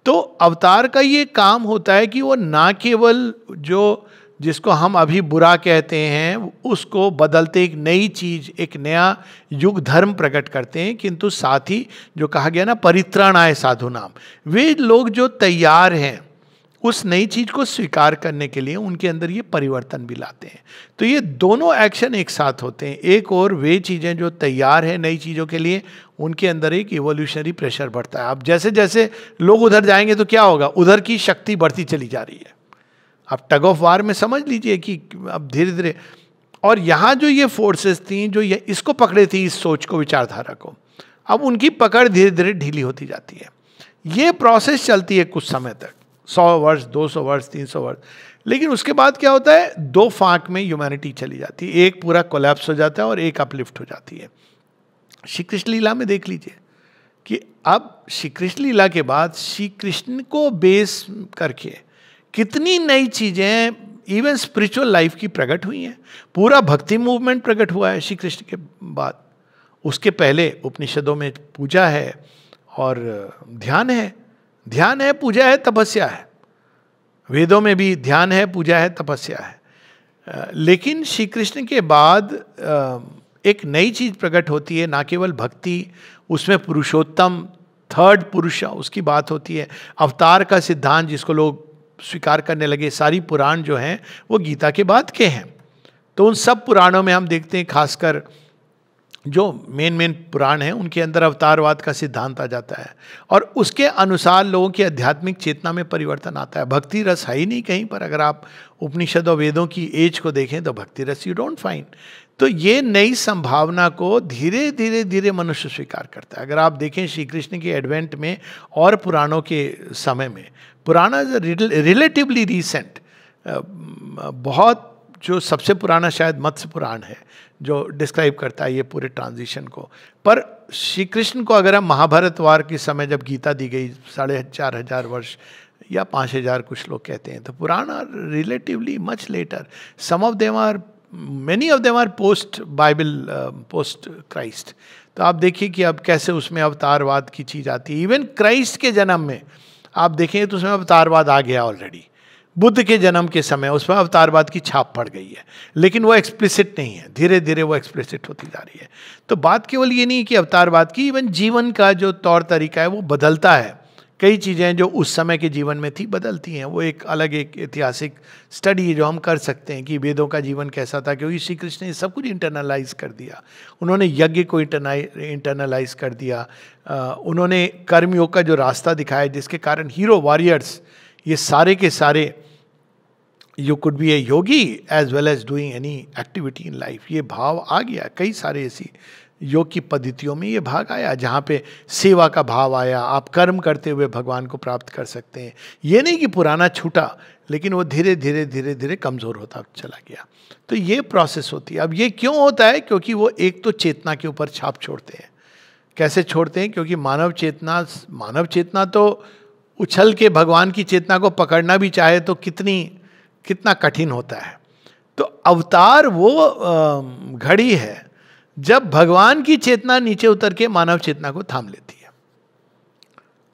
Speaker 1: तो अवतार का ये काम होता है कि वो ना केवल जो जिसको हम अभी बुरा कहते हैं उसको बदलते एक नई चीज, एक नया युग धर्म प्रकट करते हैं, किंतु साथ ही जो कहा गया ना परित्राणाय साधु नाम, वे लोग जो तैयार हैं उस नई चीज को स्वीकार करने के लिए उनके अंदर ये परिवर्तन भी लाते हैं। तो ये दोनों एक्शन एक साथ होते हैं। एक और वे चीजें जो तैयार है नई चीजों के लिए, उनके अंदर एक इवोल्यूशनरी प्रेशर बढ़ता है। अब जैसे जैसे लोग उधर जाएंगे तो क्या होगा, उधर की शक्ति बढ़ती चली जा रही है। अब टग ऑफ वार में समझ लीजिए कि अब धीरे धीरे, और यहाँ जो ये फोर्सेस थी जो ये इसको पकड़े थी, इस सोच को, विचारधारा को, अब उनकी पकड़ धीरे धीरे ढीली होती जाती है। ये प्रोसेस चलती है कुछ समय तक, 100 वर्ष, 200 वर्ष, 300 वर्ष, लेकिन उसके बाद क्या होता है, दो फांक में ह्यूमैनिटी चली जाती है। एक पूरा कोलैप्स हो जाता है और एक अपलिफ्ट हो जाती है। श्री कृष्ण लीला में देख लीजिए कि अब श्री कृष्ण लीला के बाद श्री कृष्ण को बेस करके कितनी नई चीजें इवन स्पिरिचुअल लाइफ की प्रकट हुई हैं। पूरा भक्ति मूवमेंट प्रकट हुआ है श्री कृष्ण के बाद। उसके पहले उपनिषदों में पूजा है और ध्यान है, ध्यान है, पूजा है, तपस्या है। वेदों में भी ध्यान है, पूजा है, तपस्या है। लेकिन श्री कृष्ण के बाद एक नई चीज प्रकट होती है, ना केवल भक्ति, उसमें पुरुषोत्तम, थर्ड पुरुष, उसकी बात होती है। अवतार का सिद्धांत जिसको लोग स्वीकार करने लगे। सारी पुराण जो हैं वो गीता के बाद के हैं। तो उन सब पुराणों में हम देखते हैं, खासकर जो मेन पुराण हैं उनके अंदर अवतारवाद का सिद्धांत आ जाता है और उसके अनुसार लोगों की आध्यात्मिक चेतना में परिवर्तन आता है। भक्ति रस है ही नहीं कहीं पर। अगर आप उपनिषद और वेदों की एज को देखें तो भक्ति रस यू डोंट फाइंड। तो ये नई संभावना को धीरे धीरे धीरे मनुष्य स्वीकार करता है। अगर आप देखें श्री कृष्ण के एडवेंट में और पुराणों के समय में, पुराना रिलेटिवली रिसेंट, बहुत जो सबसे पुराना शायद मत्स्य पुराण है जो डिस्क्राइब करता है ये पूरे ट्रांजिशन को। पर श्री कृष्ण को अगर हम महाभारत वार के समय जब गीता दी गई 4,500 वर्ष या 5,000 कुछ लोग कहते हैं, तो पुराना relatively much later. Some of them are, many of them are post Bible, post Christ. तो आप देखिए कि अब कैसे उसमें अवतारवाद की चीज आती है। इवन क्राइस्ट के जन्म में आप देखें तो उसमें अवतारवाद आ गया ऑलरेडी। बुद्ध के जन्म के समय उसमें अवतारवाद की छाप पड़ गई है, लेकिन वो एक्सप्लिसिट नहीं है, धीरे धीरे वो एक्सप्लिसिट होती जा रही है। तो बात केवल ये नहीं कि अवतारवाद की, इवन जीवन का जो तौर तरीका है वो बदलता है। कई चीज़ें जो उस समय के जीवन में थी बदलती हैं। वो एक अलग एक ऐतिहासिक स्टडी है जो हम कर सकते हैं कि वेदों का जीवन कैसा था, क्योंकि श्री कृष्ण ने सब कुछ इंटरनलाइज कर दिया। उन्होंने यज्ञ को इंटरनलाइज कर दिया। उन्होंने कर्मयोग का जो रास्ता दिखाया जिसके कारण हीरो वॉरियर्स ये सारे के सारे, you could be a yogi as well as doing any activity in life, ये भाव आ गया। कई सारे ऐसी योग की पद्धतियों में ये भाग आया जहाँ पे सेवा का भाव आया। आप कर्म करते हुए भगवान को प्राप्त कर सकते हैं। ये नहीं कि पुराना छूटा, लेकिन वो धीरे धीरे धीरे धीरे कमज़ोर होता चला गया। तो ये प्रोसेस होती है। अब ये क्यों होता है? क्योंकि वो एक तो चेतना के ऊपर छाप छोड़ते हैं। कैसे छोड़ते हैं? क्योंकि मानव चेतना तो उछल के भगवान की चेतना को पकड़ना भी चाहे तो कितना कठिन होता है। तो अवतार वो घड़ी है जब भगवान की चेतना नीचे उतर के मानव चेतना को थाम लेती है।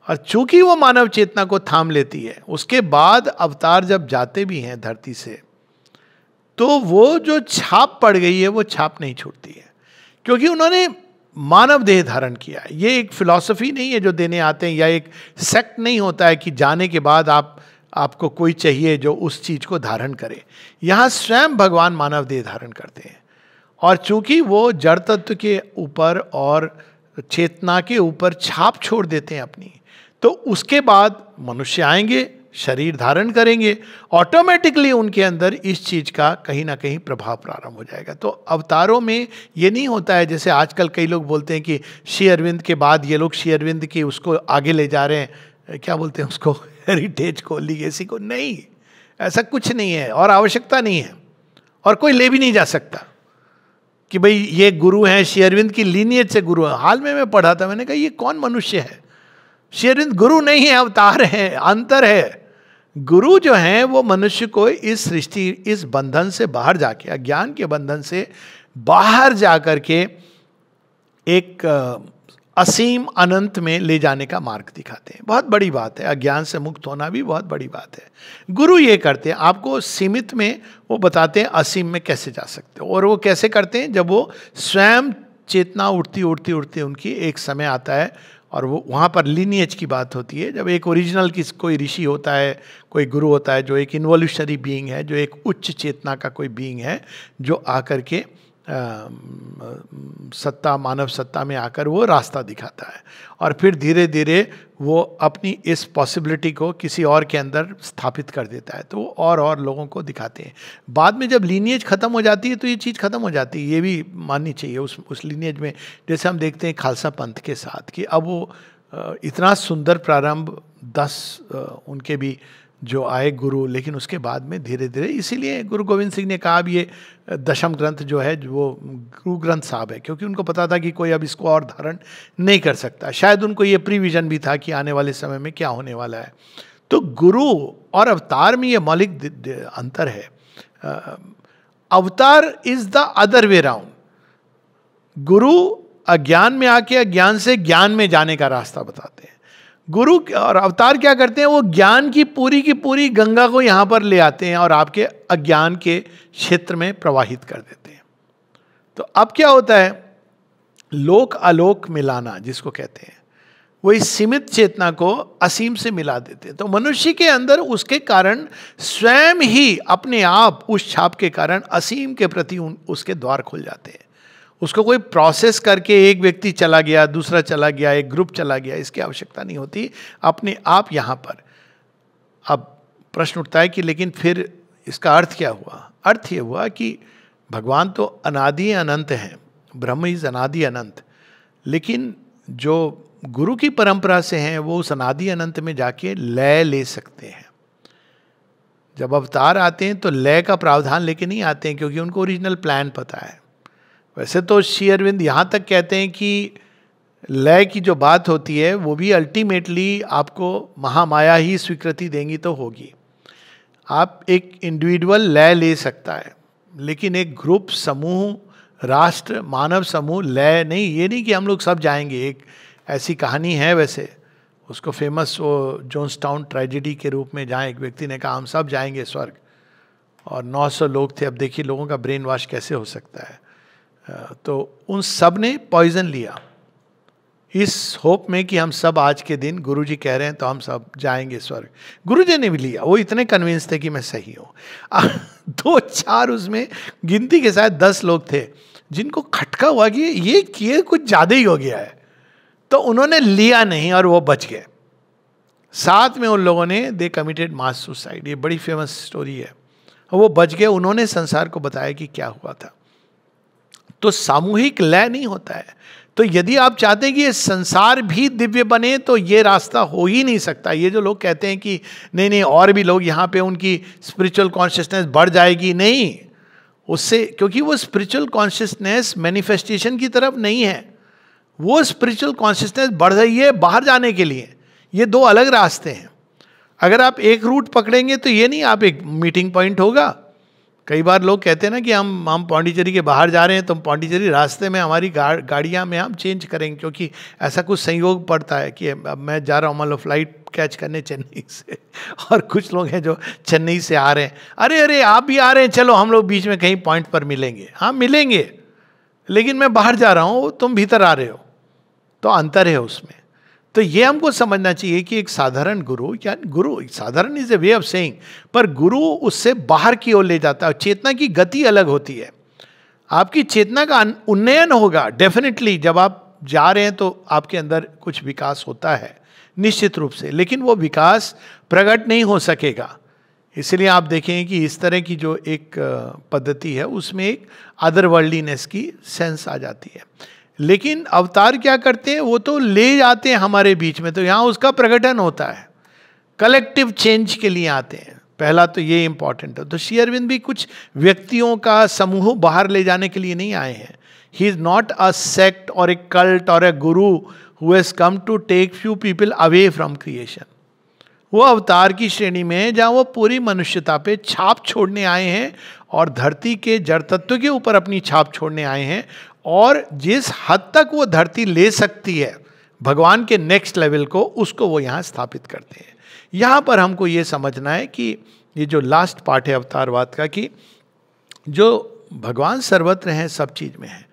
Speaker 1: और चूंकि वो मानव चेतना को थाम लेती है, उसके बाद अवतार जब जाते भी हैं धरती से, तो वो जो छाप पड़ गई है वो छाप नहीं छूटती है, क्योंकि उन्होंने मानव देह धारण किया है। ये एक फिलॉसफी नहीं है जो देने आते हैं, या एक सेक्ट नहीं होता है कि जाने के बाद आपको कोई चाहिए जो उस चीज को धारण करे। यहाँ स्वयं भगवान मानव देह धारण करते हैं। और चूंकि वो जड़ तत्व के ऊपर और चेतना के ऊपर छाप छोड़ देते हैं अपनी, तो उसके बाद मनुष्य आएंगे, शरीर धारण करेंगे, ऑटोमेटिकली उनके अंदर इस चीज का कहीं ना कहीं प्रभाव प्रारंभ हो जाएगा। तो अवतारों में ये नहीं होता है जैसे आजकल कई लोग बोलते हैं कि श्री अरविंद के बाद ये लोग श्री अरविंद की उसको आगे ले जा रहे हैं, क्या बोलते हैं उसको, हेरिटेज को, लीगेसी को। नहीं, ऐसा कुछ नहीं है और आवश्यकता नहीं है, और कोई ले भी नहीं जा सकता कि भाई ये गुरु हैं, श्री अरविंद की लीनियज से गुरु है। हाल में मैं पढ़ा था, मैंने कहा ये कौन मनुष्य है? श्री अरविंद गुरु नहीं है, अवतार है, अंतर है। गुरु जो है वो मनुष्य को इस सृष्टि, इस बंधन से बाहर जाके, अज्ञान के बंधन से बाहर जाकर के एक असीम अनंत में ले जाने का मार्ग दिखाते हैं। बहुत बड़ी बात है, अज्ञान से मुक्त होना भी बहुत बड़ी बात है। गुरु ये करते हैं, आपको सीमित में वो बताते हैं असीम में कैसे जा सकते हो। और वो कैसे करते हैं? जब वो स्वयं चेतना उठती उठती उठती उनकी एक समय आता है, और वो वहाँ पर लीनिएज की बात होती है, जब एक ओरिजिनल कोई ऋषि होता है, कोई गुरु होता है, जो एक इन्वोल्यूशनरी बीइंग है, जो एक उच्च चेतना का कोई बीइंग है, जो आकर के सत्ता, मानव सत्ता में आकर वो रास्ता दिखाता है, और फिर धीरे धीरे वो अपनी इस पॉसिबिलिटी को किसी और के अंदर स्थापित कर देता है, तो वो और लोगों को दिखाते हैं। बाद में जब लीनिएज खत्म हो जाती है तो ये चीज़ खत्म हो जाती है, ये भी माननी चाहिए उस लीनिएज में। जैसे हम देखते हैं खालसा पंथ के साथ कि अब वो इतना सुंदर प्रारंभ 10 उनके भी जो आए गुरु, लेकिन उसके बाद में धीरे धीरे, इसीलिए गुरु गोविंद सिंह ने कहा अब ये दशम ग्रंथ जो है वो गुरु ग्रंथ साहब है, क्योंकि उनको पता था कि कोई अब इसको और धारण नहीं कर सकता। शायद उनको ये प्रीविजन भी था कि आने वाले समय में क्या होने वाला है। तो गुरु और अवतार में ये मौलिक अंतर है। अवतार is the other way round. गुरु अज्ञान में आके अज्ञान से ज्ञान में जाने का रास्ता बताते हैं। गुरु और अवतार क्या करते हैं, वो ज्ञान की पूरी गंगा को यहाँ पर ले आते हैं और आपके अज्ञान के क्षेत्र में प्रवाहित कर देते हैं। तो अब क्या होता है, लोक अलोक मिलाना जिसको कहते हैं, वो इस सीमित चेतना को असीम से मिला देते हैं। तो मनुष्य के अंदर उसके कारण स्वयं ही अपने आप उस छाप के कारण असीम के प्रति उसके द्वार खुल जाते हैं। उसको कोई प्रोसेस करके एक व्यक्ति चला गया, दूसरा चला गया, एक ग्रुप चला गया, इसकी आवश्यकता नहीं होती, अपने आप यहाँ पर। अब प्रश्न उठता है कि लेकिन फिर इसका अर्थ क्या हुआ? अर्थ ये हुआ कि भगवान तो अनादि अनंत हैं, ब्रह्म इज अनादि अनंत, लेकिन जो गुरु की परंपरा से हैं वो उस अनादि अनंत में जाके लय ले सकते हैं। जब अवतार आते हैं तो लय का प्रावधान लेके नहीं आते हैं, क्योंकि उनको ओरिजिनल प्लान पता है। वैसे तो श्री अरविंद यहाँ तक कहते हैं कि लय की जो बात होती है वो भी अल्टीमेटली आपको महामाया ही स्वीकृति देंगी तो होगी। आप एक इंडिविजुअल लय ले सकता है, लेकिन एक ग्रुप, समूह, राष्ट्र, मानव समूह लय नहीं। ये नहीं कि हम लोग सब जाएंगे। एक ऐसी कहानी है वैसे, उसको फेमस वो जोन्सटाउन ट्रेजेडी के रूप में, जहाँ एक व्यक्ति ने कहा हम सब जाएंगे स्वर्ग, और 900 लोग थे। अब देखिए लोगों का ब्रेन वॉश कैसे हो सकता है। तो उन सब ने पॉइजन लिया इस होप में कि हम सब आज के दिन गुरुजी कह रहे हैं तो हम सब जाएंगे स्वर्ग। गुरुजी ने भी लिया, वो इतने कन्विंस थे कि मैं सही हूँ। 2-4 उसमें गिनती के साथ 10 लोग थे जिनको खटका हुआ कि ये किए कुछ ज़्यादा ही हो गया है, तो उन्होंने लिया नहीं और वो बच गए। साथ में उन लोगों ने दे कमिटेड मास सुसाइड। ये बड़ी फेमस स्टोरी है। वो बच गए, उन्होंने संसार को बताया कि क्या हुआ था। तो सामूहिक लय नहीं होता है। तो यदि आप चाहते हैं कि ये संसार भी दिव्य बने तो ये रास्ता हो ही नहीं सकता। ये जो लोग कहते हैं कि नहीं नहीं और भी लोग यहाँ पे उनकी स्पिरिचुअल कॉन्शियसनेस बढ़ जाएगी, नहीं, उससे, क्योंकि वो स्पिरिचुअल कॉन्शियसनेस मैनिफेस्टेशन की तरफ नहीं है। वो स्पिरिचुअल कॉन्शियसनेस बढ़ रही है बाहर जाने के लिए। ये 2 अलग रास्ते हैं। अगर आप एक रूट पकड़ेंगे तो ये नहीं आप एक मीटिंग पॉइंट होगा। कई बार लोग कहते हैं ना कि हम पौंडीचेरी के बाहर जा रहे हैं, तो पौंडीचेरी रास्ते में हमारी गाड़ियाँ में हम चेंज करेंगे, क्योंकि ऐसा कुछ संयोग पड़ता है कि अब मैं जा रहा हूँ मान लो फ्लाइट कैच करने चेन्नई से, और कुछ लोग हैं जो चेन्नई से आ रहे हैं, अरे आप भी आ रहे हैं, चलो हम लोग बीच में कहीं पॉइंट पर मिलेंगे। हाँ मिलेंगे, लेकिन मैं बाहर जा रहा हूँ, तुम भीतर आ रहे हो, तो अंतर है उसमें। तो ये हमको समझना चाहिए कि एक साधारण गुरु, या गुरु साधारण is a way of saying, पर गुरु उससे बाहर की ओर ले जाता है। चेतना की गति अलग होती है। आपकी चेतना का उन्नयन होगा डेफिनेटली। जब आप जा रहे हैं तो आपके अंदर कुछ विकास होता है निश्चित रूप से, लेकिन वो विकास प्रकट नहीं हो सकेगा। इसलिए आप देखें कि इस तरह की जो एक पद्धति है उसमें एक अदरवर्ल्डलीनेस की सेंस आ जाती है। लेकिन अवतार क्या करते हैं, वो तो ले जाते हैं हमारे बीच में, तो यहाँ उसका प्रकटन होता है। कलेक्टिव चेंज के लिए आते हैं। पहला तो ये इंपॉर्टेंट है। तो श्री अरविंद भी कुछ व्यक्तियों का समूह बाहर ले जाने के लिए नहीं आए हैं। He is not a sect और ए कल्ट और a guru who has come to take few people away from creation. वो अवतार की श्रेणी में है जहाँ वो पूरी मनुष्यता पे छाप छोड़ने आए हैं और धरती के जड़ तत्व के ऊपर अपनी छाप छोड़ने आए हैं। और जिस हद तक वो धरती ले सकती है भगवान के नेक्स्ट लेवल को, उसको वो यहाँ स्थापित करते हैं। यहाँ पर हमको ये समझना है कि ये जो लास्ट पार्ट है अवतारवाद का, कि जो भगवान सर्वत्र हैं, सब चीज़ में है,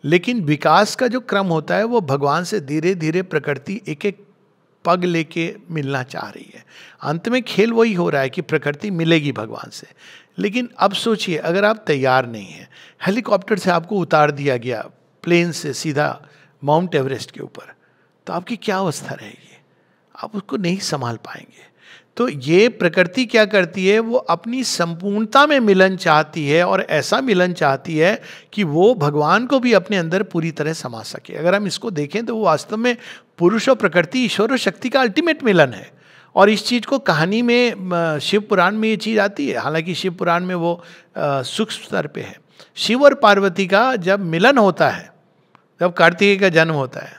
Speaker 1: लेकिन विकास का जो क्रम होता है वो भगवान से धीरे धीरे प्रकृति एक एक पग लेके मिलना चाह रही है। अंत में खेल वही हो रहा है कि प्रकृति मिलेगी भगवान से। लेकिन अब सोचिए, अगर आप तैयार नहीं हैं, हेलीकॉप्टर से आपको उतार दिया गया प्लेन से सीधा माउंट एवरेस्ट के ऊपर, तो आपकी क्या अवस्था रहेगी? आप उसको नहीं संभाल पाएंगे। तो ये प्रकृति क्या करती है, वो अपनी संपूर्णता में मिलन चाहती है, और ऐसा मिलन चाहती है कि वो भगवान को भी अपने अंदर पूरी तरह समा सके। अगर हम इसको देखें तो वो वास्तव में पुरुष और प्रकृति, ईश्वर और शक्ति का अल्टीमेट मिलन है। और इस चीज़ को कहानी में, शिव पुराण में ये चीज़ आती है। हालांकि शिव पुराण में वो सूक्ष्म स्तर पे है। शिव और पार्वती का जब मिलन होता है, जब कार्तिकेय का जन्म होता है,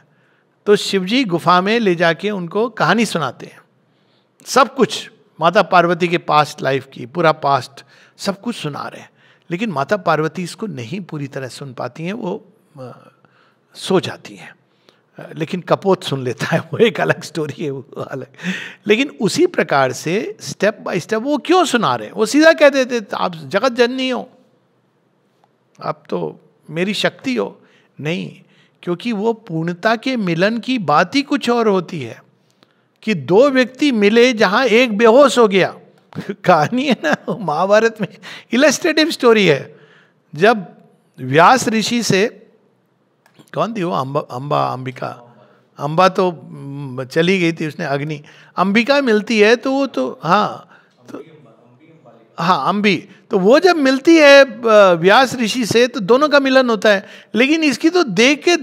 Speaker 1: तो शिव जी गुफा में ले जाके उनको कहानी सुनाते हैं। सब कुछ माता पार्वती के पास्ट लाइफ की, पूरा पास्ट सब कुछ सुना रहे हैं। लेकिन माता पार्वती इसको नहीं पूरी तरह सुन पाती हैं, वो सो जाती हैं। लेकिन कपोत सुन लेता है, वो एक अलग स्टोरी है, वो अलग। लेकिन उसी प्रकार से स्टेप बाय स्टेप वो क्यों सुना रहे हैं? वो सीधा कह देते आप जगत जननी हो, आप तो मेरी शक्ति हो। नहीं, क्योंकि वो पूर्णता के मिलन की बात ही कुछ और होती है कि दो व्यक्ति मिले जहां एक बेहोश हो गया। कहानी है ना, महाभारत में इलस्ट्रेटिव स्टोरी है। जब व्यास ऋषि से, कौन थी वो, अंबिका, अंबा तो चली गई थी, उसने अग्नि, अंबिका मिलती है तो वो तो हाँ अंबी, तो वो जब मिलती है व्यास ऋषि से तो दोनों का मिलन होता है। लेकिन इसकी तो देख के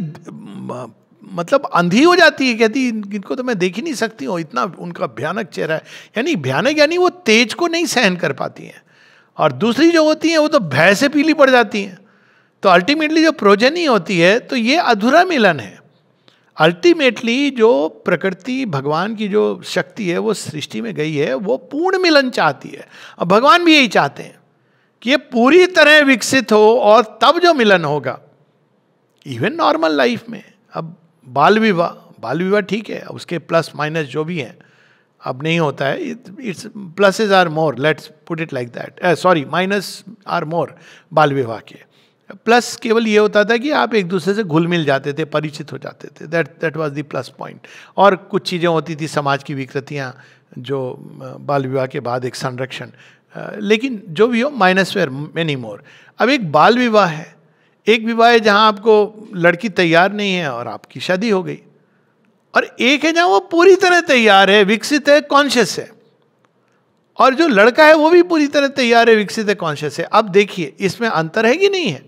Speaker 1: मतलब अंधी हो जाती है, कहती इनको तो मैं देख ही नहीं सकती हूँ, इतना उनका भयानक चेहरा है। यानी भयानक, यानी वो तेज को नहीं सहन कर पाती हैं। और दूसरी जो होती हैं वो तो भय से पीली पड़ जाती हैं। तो अल्टीमेटली जो प्रोजनी होती है, तो ये अधूरा मिलन है। अल्टीमेटली जो प्रकृति, भगवान की जो शक्ति है वो सृष्टि में गई है, वो पूर्ण मिलन चाहती है। और भगवान भी यही चाहते हैं कि ये पूरी तरह विकसित हो, और तब जो मिलन होगा। इवन नॉर्मल लाइफ में अब बाल विवाह ठीक है, उसके प्लस माइनस जो भी हैं अब नहीं होता है। Its pluses are more, let's put it like that, sorry minus are more बाल विवाह के। प्लस केवल ये होता था कि आप एक दूसरे से घुल मिल जाते थे, परिचित हो जाते थे, that was the plus point. और कुछ चीज़ें होती थी, समाज की विकृतियाँ, जो बाल विवाह के बाद एक संरक्षण, लेकिन जो भी हो, माइनस वेयर मेनी मोर। अब एक बाल विवाह है, एक विवाह है जहाँ आपको लड़की तैयार नहीं है और आपकी शादी हो गई, और एक है जहाँ वो पूरी तरह तैयार है, विकसित है, कॉन्शियस है, और जो लड़का है वो भी पूरी तरह तैयार है, विकसित है, कॉन्शियस है। अब देखिए इसमें अंतर है कि नहीं है?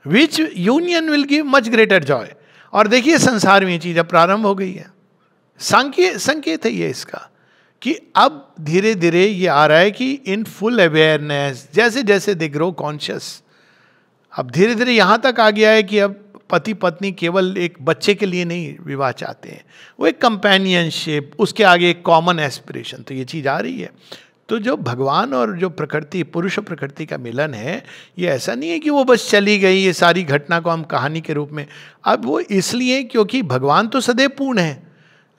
Speaker 1: विच union will give much greater Joy. और देखिए संसार में ये चीज अब प्रारंभ हो गई है। संकेत है ये इसका कि अब धीरे धीरे ये आ रहा है कि इन फुल अवेयरनेस, जैसे जैसे दे ग्रो कॉन्शियस, अब धीरे धीरे यहां तक आ गया है कि अब पति पत्नी केवल एक बच्चे के लिए नहीं विवाह चाहते हैं, वो एक कंपेनियनशिप, उसके आगे एक कॉमन एस्पिरेशन, तो ये चीज आ रही है। तो जो भगवान और जो प्रकृति, पुरुष और प्रकृति का मिलन है, ये ऐसा नहीं है कि वो बस चली गई, ये सारी घटना को हम कहानी के रूप में। अब वो इसलिए क्योंकि भगवान तो सदैव पूर्ण है,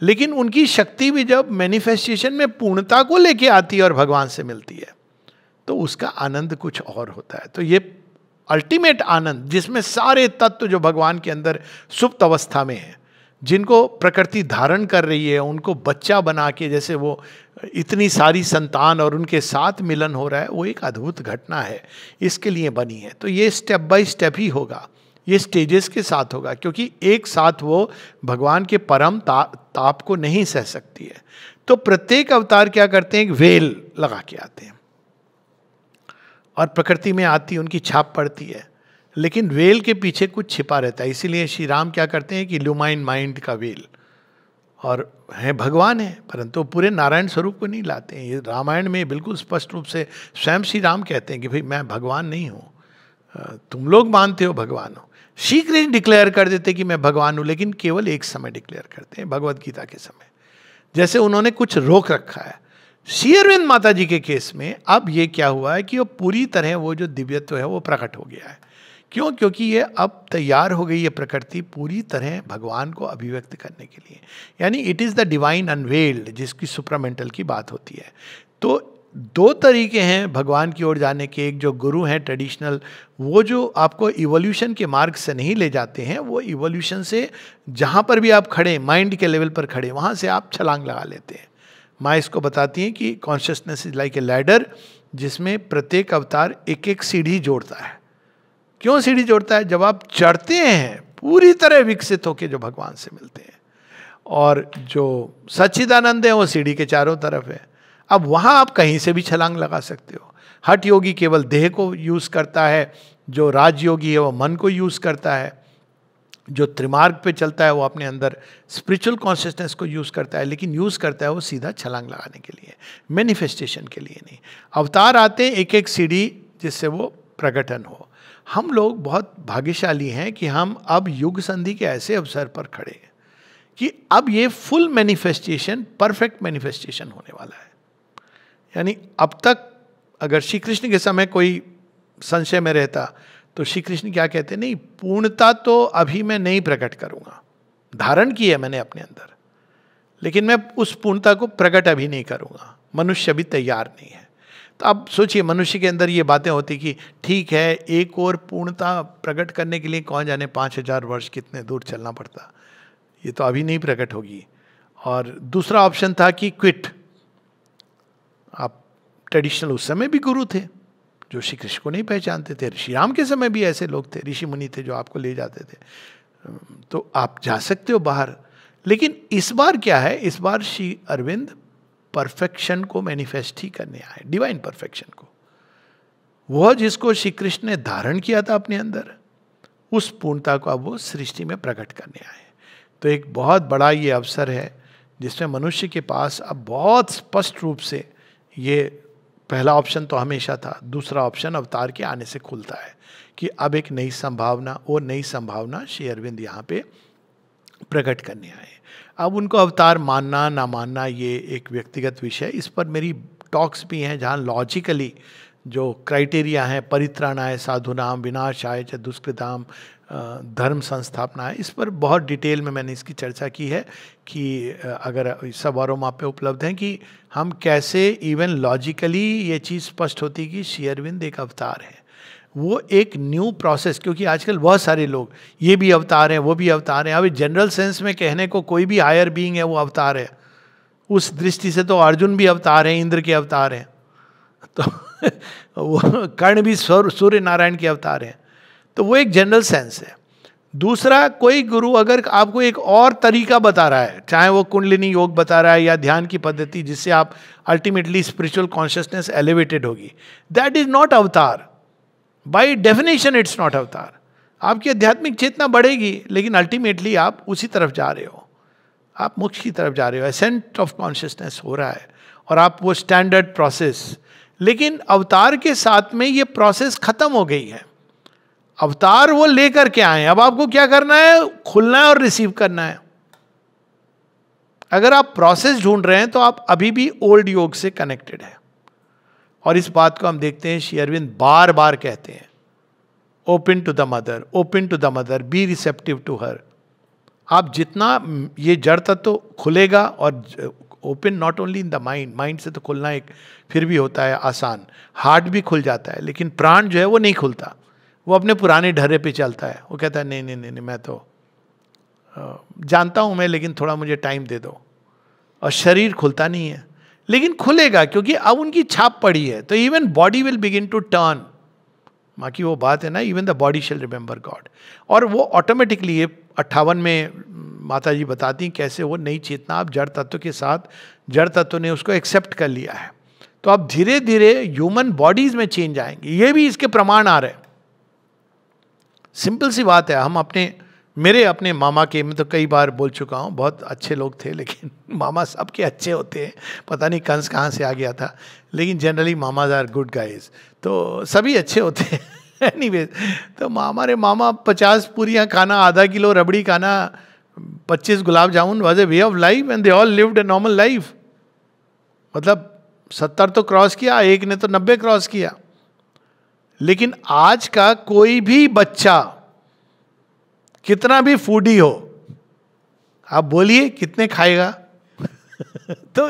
Speaker 1: लेकिन उनकी शक्ति भी जब मैनिफेस्टेशन में पूर्णता को लेके आती है और भगवान से मिलती है, तो उसका आनंद कुछ और होता है। तो ये अल्टीमेट आनंद, जिसमें सारे तत्व जो भगवान के अंदर सुप्त अवस्था में है, जिनको प्रकृति धारण कर रही है, उनको बच्चा बना के, जैसे वो इतनी सारी संतान और उनके साथ मिलन हो रहा है, वो एक अद्भुत घटना है, इसके लिए बनी है। तो ये स्टेप बाय स्टेप ही होगा, ये स्टेजेस के साथ होगा, क्योंकि एक साथ वो भगवान के परम ताप को नहीं सह सकती है। तो प्रत्येक अवतार क्या करते हैं, एक वेल लगा के आते हैं, और प्रकृति में आती उनकी छाप पड़ती है, लेकिन वेल के पीछे कुछ छिपा रहता है। इसीलिए श्री राम क्या करते हैं कि ल्यूमाइन माइंड का वेल, और है भगवान है, परंतु पूरे नारायण स्वरूप को नहीं लाते हैं। ये रामायण में बिल्कुल स्पष्ट रूप से स्वयं श्री राम कहते हैं कि भाई मैं भगवान नहीं हूँ, तुम लोग मानते हो भगवान हो। श्री कृष्ण डिक्लेयर कर देते कि मैं भगवान हूँ, लेकिन केवल एक समय डिक्लेयर करते हैं, भगवद गीता के समय, जैसे उन्होंने कुछ रोक रखा है। श्री अरविंद माता जी के केस में अब ये क्या हुआ है कि वो पूरी तरह वो जो दिव्यत्व है वो प्रकट हो गया है। क्यों? क्योंकि ये अब तैयार हो गई है प्रकृति पूरी तरह भगवान को अभिव्यक्त करने के लिए, यानी it is the divine unveiled, जिसकी सुप्रामेंटल की बात होती है। तो दो तरीके हैं भगवान की ओर जाने के। एक जो गुरु हैं ट्रेडिशनल, वो जो आपको इवोल्यूशन के मार्ग से नहीं ले जाते हैं, वो इवोल्यूशन से जहाँ पर भी आप खड़े, माइंड के लेवल पर खड़े, वहाँ से आप छलांग लगा लेते हैं। माँ इसको बताती हैं कि consciousness is like a ladder, जिसमें प्रत्येक अवतार एक एक सीढ़ी जोड़ता है। क्यों सीढ़ी जोड़ता है? जब आप चढ़ते हैं पूरी तरह विकसित होकर जो भगवान से मिलते हैं, और जो सच्चिदानंद है वो सीढ़ी के चारों तरफ है। अब वहाँ आप कहीं से भी छलांग लगा सकते हो। हठ योगी केवल देह को यूज़ करता है, जो राजयोगी है वो मन को यूज़ करता है, जो त्रिमार्ग पे चलता है वो अपने अंदर स्पिरिचुअल कॉन्शियसनेस को यूज़ करता है, लेकिन यूज़ करता है वो सीधा छलांग लगाने के लिए, मैनिफेस्टेशन के लिए नहीं। अवतार आते हैं एक एक सीढ़ी जिससे वो प्रकटन हो। हम लोग बहुत भाग्यशाली हैं कि हम अब युग संधि के ऐसे अवसर पर खड़े हैं कि अब ये फुल मैनिफेस्टेशन, परफेक्ट मैनिफेस्टेशन होने वाला है। यानी अब तक अगर श्री कृष्ण के समय कोई संशय में रहता तो श्री कृष्ण क्या कहते? नहीं, पूर्णता तो अभी मैं नहीं प्रकट करूंगा, धारण की है मैंने अपने अंदर, लेकिन मैं उस पूर्णता को प्रकट अभी नहीं करूंगा, मनुष्य अभी तैयार नहीं है। तो अब सोचिए, मनुष्य के अंदर ये बातें होती कि ठीक है, एक और पूर्णता प्रकट करने के लिए कौन जाने 5000 वर्ष कितने दूर चलना पड़ता, ये तो अभी नहीं प्रकट होगी। और दूसरा ऑप्शन था कि क्विट। आप ट्रेडिशनल उस समय भी गुरु थे जो श्री कृष्ण को नहीं पहचानते थे, श्री राम के समय भी ऐसे लोग थे, ऋषि मुनि थे जो आपको ले जाते थे, तो आप जा सकते हो बाहर। लेकिन इस बार क्या है? इस बार श्री अरविंद परफेक्शन को मैनिफेस्ट ही करने आए, डिवाइन परफेक्शन को। वह जिसको श्री कृष्ण ने धारण किया था अपने अंदर, उस पूर्णता को अब वो सृष्टि में प्रकट करने आए। तो एक बहुत बड़ा ये अवसर है जिसमें मनुष्य के पास अब बहुत स्पष्ट रूप से ये पहला ऑप्शन तो हमेशा था, दूसरा ऑप्शन अवतार के आने से खुलता है कि अब एक नई संभावना, वो नई संभावना श्री अरविंद यहाँ पे प्रकट करने आए। अब उनको अवतार मानना ना मानना ये एक व्यक्तिगत विषय, इस पर मेरी टॉक्स भी हैं जहाँ लॉजिकली जो क्राइटेरिया हैं, परित्राणाय साधुनाम विनाशाय च दुष्कृताम धर्म संस्थापना है, इस पर बहुत डिटेल में मैंने इसकी चर्चा की है कि अगर सब और वहाँ पे उपलब्ध हैं कि हम कैसे इवन लॉजिकली ये चीज़ स्पष्ट होती कि श्री अरविंद एक अवतार है। वो एक न्यू प्रोसेस, क्योंकि आजकल बहुत सारे लोग ये भी अवतार हैं वो भी अवतार हैं, अभी जनरल सेंस में कहने को कोई भी हायर बीइंग है वो अवतार है। उस दृष्टि से तो अर्जुन भी अवतार हैं, इंद्र के अवतार हैं, तो वो कर्ण भी सूर्य नारायण के अवतार हैं। तो वो एक जनरल सेंस है। दूसरा, कोई गुरु अगर आपको एक और तरीका बता रहा है, चाहे वो कुंडलिनी योग बता रहा है या ध्यान की पद्धति जिससे आप अल्टीमेटली स्पिरिचुअल कॉन्शियसनेस एलिवेटेड होगी, दैट इज नॉट अवतार। बाय डेफिनेशन इट्स नॉट अवतार। आपकी आध्यात्मिक चेतना बढ़ेगी लेकिन अल्टीमेटली आप उसी तरफ जा रहे हो, आप मोक्ष की तरफ जा रहे हो, एसेंट ऑफ कॉन्शियसनेस हो रहा है और आप वो स्टैंडर्ड प्रोसेस। लेकिन अवतार के साथ में ये प्रोसेस खत्म हो गई है। अवतार वो लेकर के आए, अब आपको क्या करना है? खुलना है और रिसीव करना है। अगर आप प्रोसेस ढूंढ रहे हैं तो आप अभी भी ओल्ड योग से कनेक्टेड है। और इस बात को हम देखते हैं श्री अरविंद बार बार कहते हैं, open to the Mother, open to the Mother, be receptive to her. आप जितना ये जड़ तत्व तो खुलेगा, और open not only in the mind, mind से तो खुलना एक फिर भी होता है आसान, हार्ट भी खुल जाता है, लेकिन प्राण जो है वो नहीं खुलता, वो अपने पुराने ढर्रे पे चलता है। वो कहता है नहीं नहीं नहीं, मैं तो जानता हूँ मैं, लेकिन थोड़ा मुझे टाइम दे दो। और शरीर खुलता नहीं है, लेकिन खुलेगा क्योंकि अब उनकी छाप पड़ी है। तो even body will begin to turn. माँ की वो बात है ना, even the body shall remember God. और वो ऑटोमेटिकली, ये 58 में माता जी बताती कैसे वो नई चेतना अब जड़ तत्व के साथ, जड़ तत्व ने उसको एक्सेप्ट कर लिया है। तो अब धीरे धीरे ह्यूमन बॉडीज में चेंज आएंगे, ये भी इसके प्रमाण आ रहे हैं। सिंपल सी बात है, हम मेरे अपने मामा के, मैं तो कई बार बोल चुका हूँ, बहुत अच्छे लोग थे, लेकिन मामा सबके अच्छे होते हैं, पता नहीं कंस कहाँ से आ गया था, लेकिन generally mamas are good guys, तो सभी अच्छे होते हैं। एनीवेज, तो हमारे मामा 50 पूरियाँ खाना, आधा किलो रबड़ी खाना, 25 gulab jamun was a way of life and they all lived a normal life. मतलब 70 तो क्रॉस किया, एक ने तो 90 क्रॉस किया। लेकिन आज का कोई भी बच्चा कितना भी फूडी हो, आप बोलिए कितने खाएगा? तो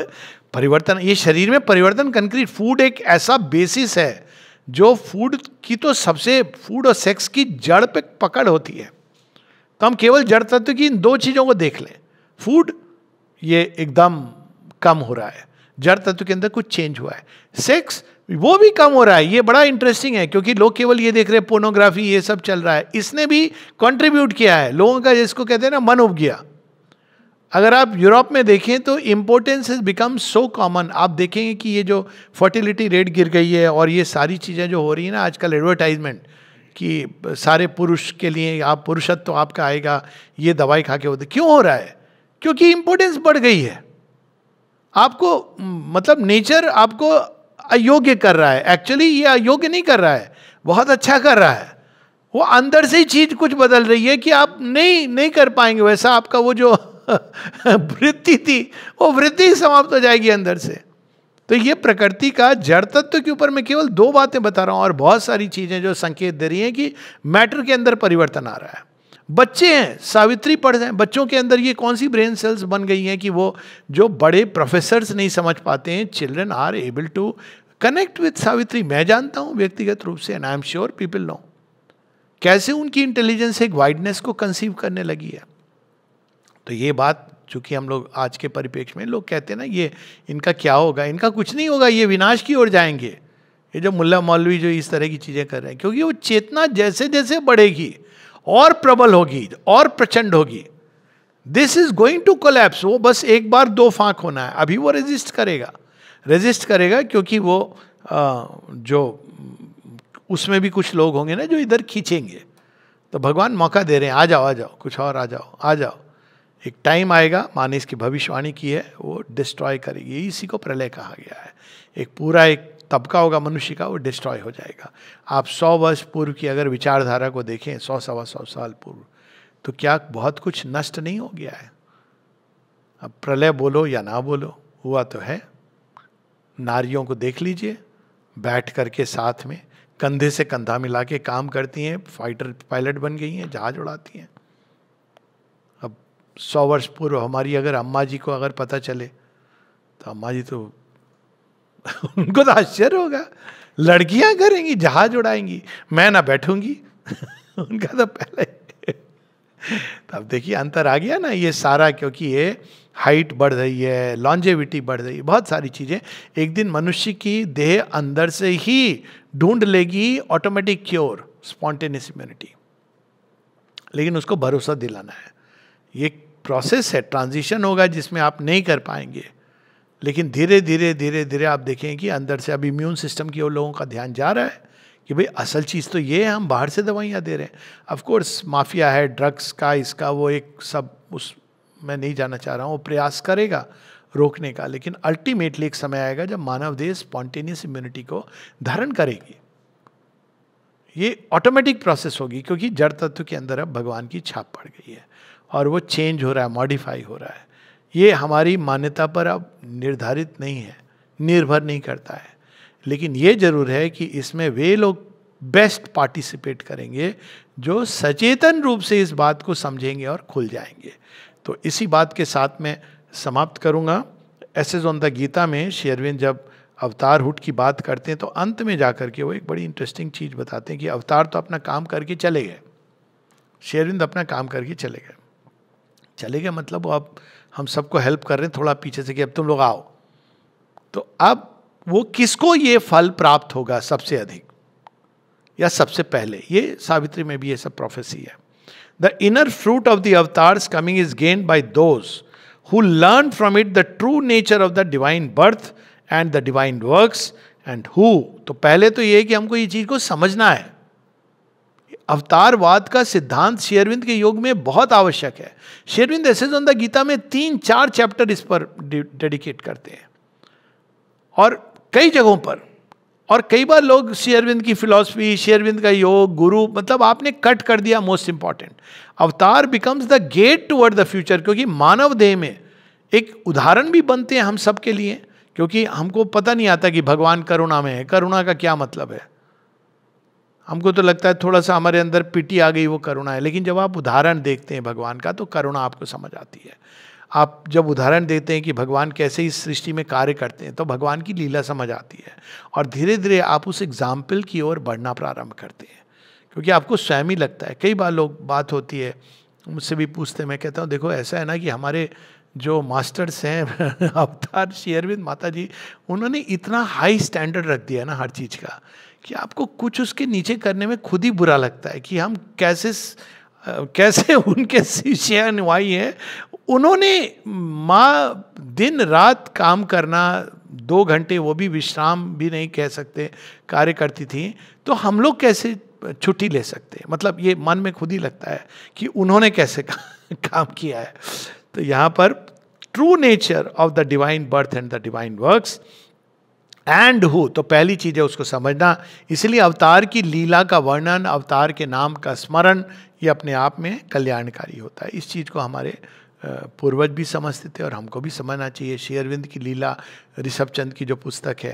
Speaker 1: परिवर्तन, ये शरीर में परिवर्तन कंक्रीट, फूड एक ऐसा बेसिस है जो फूड की तो सबसे, फूड और सेक्स की जड़ पे पकड़ होती है। तो हम केवल जड़ तत्व की इन दो चीजों को देख लें, फूड ये एकदम कम हो रहा है, जड़ तत्व के अंदर कुछ चेंज हुआ है, सेक्स वो भी कम हो रहा है। ये बड़ा इंटरेस्टिंग है क्योंकि लोग केवल ये देख रहे हैं पोर्नोग्राफी ये सब चल रहा है, इसने भी कंट्रीब्यूट किया है लोगों का, जिसको कहते हैं ना मन उब गया। अगर आप यूरोप में देखें तो importance has become so common. आप देखेंगे कि ये जो फर्टिलिटी रेट गिर गई है और ये सारी चीज़ें जो हो रही है ना आजकल, एडवर्टाइजमेंट कि सारे पुरुष के लिए आप पुरुषत्व तो आपका आएगा, ये दवाई खा के होते, क्यों हो रहा है? क्योंकि इम्पोर्टेंस बढ़ गई है। आपको मतलब नेचर आपको अयोग्य कर रहा है, एक्चुअली ये अयोग्य नहीं कर रहा है, बहुत अच्छा कर रहा है। वो अंदर से ही चीज कुछ बदल रही है कि आप नहीं कर पाएंगे वैसा, आपका वो जो वृत्ति थी वो वृत्ति समाप्त हो जाएगी अंदर से। तो ये प्रकृति का जड़ तत्व के ऊपर मैं केवल दो बातें बता रहा हूं और बहुत सारी चीजें जो संकेत दे रही हैं कि मैटर के अंदर परिवर्तन आ रहा है। बच्चे हैं, सावित्री पढ़ रहे हैं, बच्चों के अंदर ये कौन सी ब्रेन सेल्स बन गई हैं कि वो जो बड़े प्रोफेसर्स नहीं समझ पाते हैं, children are able to connect with Savitri. मैं जानता हूं व्यक्तिगत रूप से, and I am sure people know कैसे उनकी इंटेलिजेंस एक वाइडनेस को कंसीव करने लगी है। तो ये बात चूंकि हम लोग आज के परिप्रेक्ष्य में लोग कहते हैं ना ये इनका क्या होगा, इनका कुछ नहीं होगा, ये विनाश की ओर जाएंगे, ये जो मुल्ला मौलवी जो इस तरह की चीजें कर रहे हैं, क्योंकि वो चेतना जैसे जैसे बढ़ेगी और प्रबल होगी और प्रचंड होगी, this is going to collapse. वो बस एक बार दो फांक होना है, अभी वो रेजिस्ट करेगा क्योंकि वो जो उसमें भी कुछ लोग होंगे ना जो इधर खींचेंगे। तो भगवान मौका दे रहे हैं, आ जाओ कुछ और, आ जाओ। एक टाइम आएगा, माँ ने इसकी भविष्यवाणी की है, वो डिस्ट्रॉय करेगी। इसी को प्रलय कहा गया है। एक पूरा एक तबका होगा मनुष्य का, वो डिस्ट्रॉय हो जाएगा। आप 100 वर्ष पूर्व की अगर विचारधारा को देखें, 100-125 साल पूर्व, तो क्या बहुत कुछ नष्ट नहीं हो गया है? अब प्रलय बोलो या ना बोलो, हुआ तो है। नारियों को देख लीजिए, बैठ करके साथ में कंधे से कंधा मिला के काम करती हैं, फाइटर पायलट बन गई हैं, जहाज उड़ाती हैं। अब 100 वर्ष पूर्व हमारी अगर अम्मा जी को अगर पता चले तो अम्मा जी तो उनको तो आश्चर्य होगा, लड़कियां करेंगी, जहाज उड़ाएंगी, मैं ना बैठूंगी। उनका तो पहले तब देखिए अंतर आ गया ना, ये सारा क्योंकि ये हाइट बढ़ रही है, लॉन्जेविटी बढ़ रही है, बहुत सारी चीजें। एक दिन मनुष्य की देह अंदर से ही ढूंढ लेगी ऑटोमेटिक क्योर, स्पॉन्टेनियस इम्यूनिटी, लेकिन उसको भरोसा दिलाना है। ये प्रोसेस है, ट्रांजिशन होगा जिसमें आप नहीं कर पाएंगे, लेकिन धीरे धीरे आप देखें कि अंदर से अब इम्यून सिस्टम की ओर लोगों का ध्यान जा रहा है कि भाई असल चीज़ तो ये है, हम बाहर से दवाइयाँ दे रहे हैं। ऑफ कोर्स माफिया है ड्रग्स का, इसका वो एक सब, उस मैं नहीं जाना चाह रहा हूँ, वो प्रयास करेगा रोकने का, लेकिन अल्टीमेटली एक समय आएगा जब मानव देह स्पॉन्टेनियस इम्यूनिटी को धारण करेगी। ये ऑटोमेटिक प्रोसेस होगी क्योंकि जड़ तत्व के अंदर अब भगवान की छाप पड़ गई है और वो चेंज हो रहा है, मॉडिफाई हो रहा है। ये हमारी मान्यता पर अब निर्धारित नहीं है, निर्भर नहीं करता है, लेकिन ये जरूर है कि इसमें वे लोग बेस्ट पार्टिसिपेट करेंगे जो सचेतन रूप से इस बात को समझेंगे और खुल जाएंगे। तो इसी बात के साथ मैं समाप्त करूंगा। एसेज ऑन द गीता में श्री अरविंद जब अवतार हुट की बात करते हैं तो अंत में जाकर के वो एक बड़ी इंटरेस्टिंग चीज बताते हैं कि अवतार तो अपना काम करके चले गए, श्री अरविंद अपना काम करके चले गए मतलब अब हम सबको हेल्प कर रहे हैं थोड़ा पीछे से कि अब तुम लोग आओ। तो अब वो किसको ये फल प्राप्त होगा सबसे अधिक या सबसे पहले, ये सावित्री में भी ये सब प्रोफेसी है। The inner fruit of the avatars coming is gained by those who learn from it the true nature of the divine birth and the divine works and who. तो पहले तो ये है कि हमको ये चीज को समझना है। अवतारवाद का सिद्धांत श्री अरविंद के योग में बहुत आवश्यक है। Shri Aurobindo essays on the Gita में 3-4 चैप्टर इस पर डेडिकेट करते हैं और कई जगहों पर, और कई बार लोग श्री अरविंद की फिलॉसफी, श्री अरविंद का योग, गुरु, मतलब आपने कट कर दिया most important. Avatar becomes the gate toward the future, क्योंकि मानव देह में एक उदाहरण भी बनते हैं हम सब के लिए, क्योंकि हमको पता नहीं आता कि भगवान करुणा में है। करुणा का क्या मतलब है? हमको तो लगता है थोड़ा सा हमारे अंदर पिटी आ गई, वो करुणा है, लेकिन जब आप उदाहरण देखते हैं भगवान का तो करुणा आपको समझ आती है। आप जब उदाहरण देते हैं कि भगवान कैसे इस सृष्टि में कार्य करते हैं, तो भगवान की लीला समझ आती है और धीरे धीरे आप उस एग्जाम्पल की ओर बढ़ना प्रारंभ करते हैं, क्योंकि आपको स्वयं ही लगता है। कई बार लोग बात होती है, मुझसे भी पूछते हैं, मैं कहता हूँ देखो ऐसा है ना कि हमारे जो मास्टर्स हैं अवतार श्री अरविंद माता जी, उन्होंने इतना हाई स्टैंडर्ड रख दिया ना हर चीज़ का, कि आपको कुछ उसके नीचे करने में खुद ही बुरा लगता है कि हम कैसे उनके शिष्य अनुयायी हैं। उन्होंने माँ दिन रात काम करना, 2 घंटे वो भी विश्राम भी नहीं कह सकते कार्य करती थी, तो हम लोग कैसे छुट्टी ले सकते हैं? मतलब ये मन में खुद ही लगता है कि उन्होंने कैसे काम किया है। तो यहाँ पर true nature of the divine birth and the divine works and who, तो पहली चीज है उसको समझना। इसलिए अवतार की लीला का वर्णन, अवतार के नाम का स्मरण, ये अपने आप में कल्याणकारी होता है। इस चीज को हमारे पूर्वज भी समझते थे और हमको भी समझना चाहिए। श्री अरविंद की लीला, ऋषभ चंद की जो पुस्तक है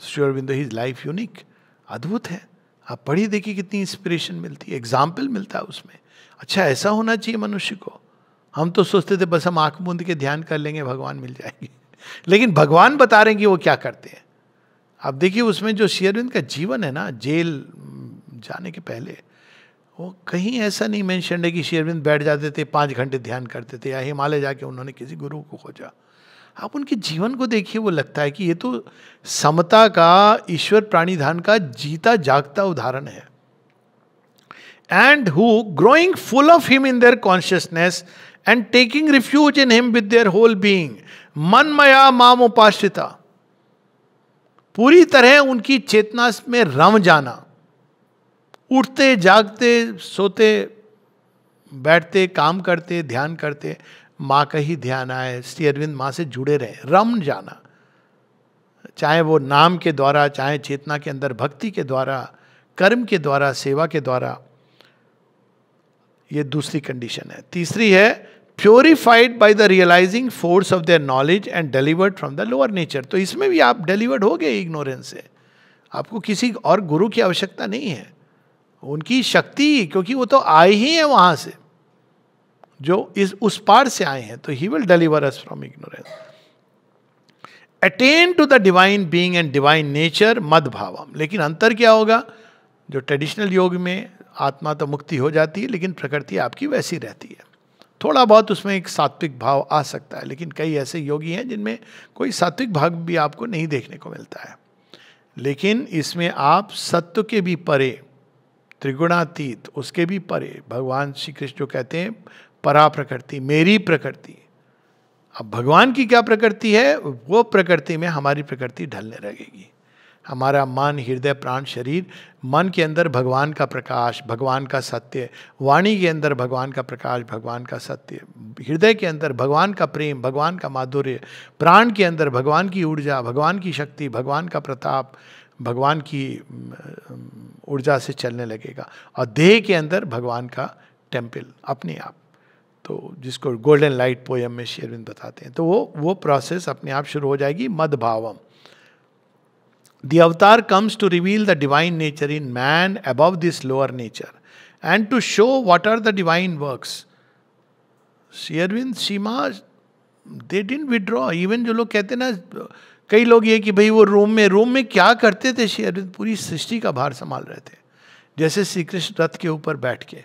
Speaker 1: Shri Aurobindo his life unique, अद्भुत है। आप पढ़िए, देखिए कितनी इंस्पिरेशन मिलती है, एग्जाम्पल मिलता है उसमें। अच्छा, ऐसा होना चाहिए मनुष्य को। हम तो सोचते थे बस हम आंख मूंद के ध्यान कर लेंगे भगवान मिल जाएंगे, लेकिन भगवान बता रहे हैं कि वो क्या करते हैं। आप देखिए उसमें जो श्री अरविंद का जीवन है ना, जेल जाने के पहले, वो कहीं ऐसा नहीं मेंशन है कि श्री अरविंद बैठ जाते थे 5 घंटे ध्यान करते थे, या हिमालय जाके उन्होंने किसी गुरु को खोजा। आप उनके जीवन को देखिए, वो लगता है कि ये तो समता का, ईश्वर प्राणिधान का जीता जागता उदाहरण है। And who growing full of him in their consciousness and taking refuge in him with their whole being, मन मया माम उपाश्रिता, पूरी तरह उनकी चेतना में रम जाना, उठते जागते सोते बैठते काम करते ध्यान करते माँ का ही ध्यान आए, श्री अरविंद माँ से जुड़े रहे, रम जाना, चाहे वो नाम के द्वारा, चाहे चेतना के अंदर भक्ति के द्वारा, कर्म के द्वारा, सेवा के द्वारा। ये दूसरी कंडीशन है। तीसरी है purified by the realising force of their knowledge and delivered from the lower nature. तो इसमें भी आप डिलीवर्ड हो गए इग्नोरेंस से, आपको किसी और गुरु की आवश्यकता नहीं है, उनकी शक्ति, क्योंकि वो तो आए ही हैं वहां से, जो उस पार से आए हैं, तो he will deliver us from ignorance. Attain to the divine being and divine nature मद भावम। लेकिन अंतर क्या होगा? जो ट्रेडिशनल योग में आत्मा तो मुक्ति हो जाती है, लेकिन प्रकृति आपकी वैसी रहती है। थोड़ा बहुत उसमें एक सात्विक भाव आ सकता है, लेकिन कई ऐसे योगी हैं जिनमें कोई सात्विक भाव भी आपको नहीं देखने को मिलता है। लेकिन इसमें आप सत्व के भी परे, त्रिगुणातीत, उसके भी परे, भगवान श्री कृष्ण जो कहते हैं परा प्रकृति, मेरी प्रकृति। अब भगवान की क्या प्रकृति है? वो प्रकृति में हमारी प्रकृति ढलने लगेगी। हमारा मन, हृदय, प्राण, शरीर, मन के अंदर भगवान का प्रकाश, भगवान का सत्य, वाणी के अंदर भगवान का प्रकाश, भगवान का सत्य, हृदय के अंदर भगवान का प्रेम, भगवान का माधुर्य, प्राण के अंदर भगवान की ऊर्जा, भगवान की शक्ति, भगवान का प्रताप, भगवान की ऊर्जा से चलने लगेगा। और देह के अंदर भगवान का टेम्पल अपने आप, तो जिसको गोल्डन लाइट पोयम में श्री अरविंद बताते हैं, तो वो प्रोसेस अपने आप शुरू हो जाएगी। मद भावम। The avatar comes to reveal the divine nature in man above this lower nature and to show what are the divine works. Sri Arvind, Sima, they didn't withdraw. Even जो लोग कहते हैं ना, कई लोग ये कि भाई वो रूम में क्या करते थे श्री अरविंद? पूरी सृष्टि का भार संभाल रहे थे, जैसे श्री कृष्ण रथ के ऊपर बैठ के।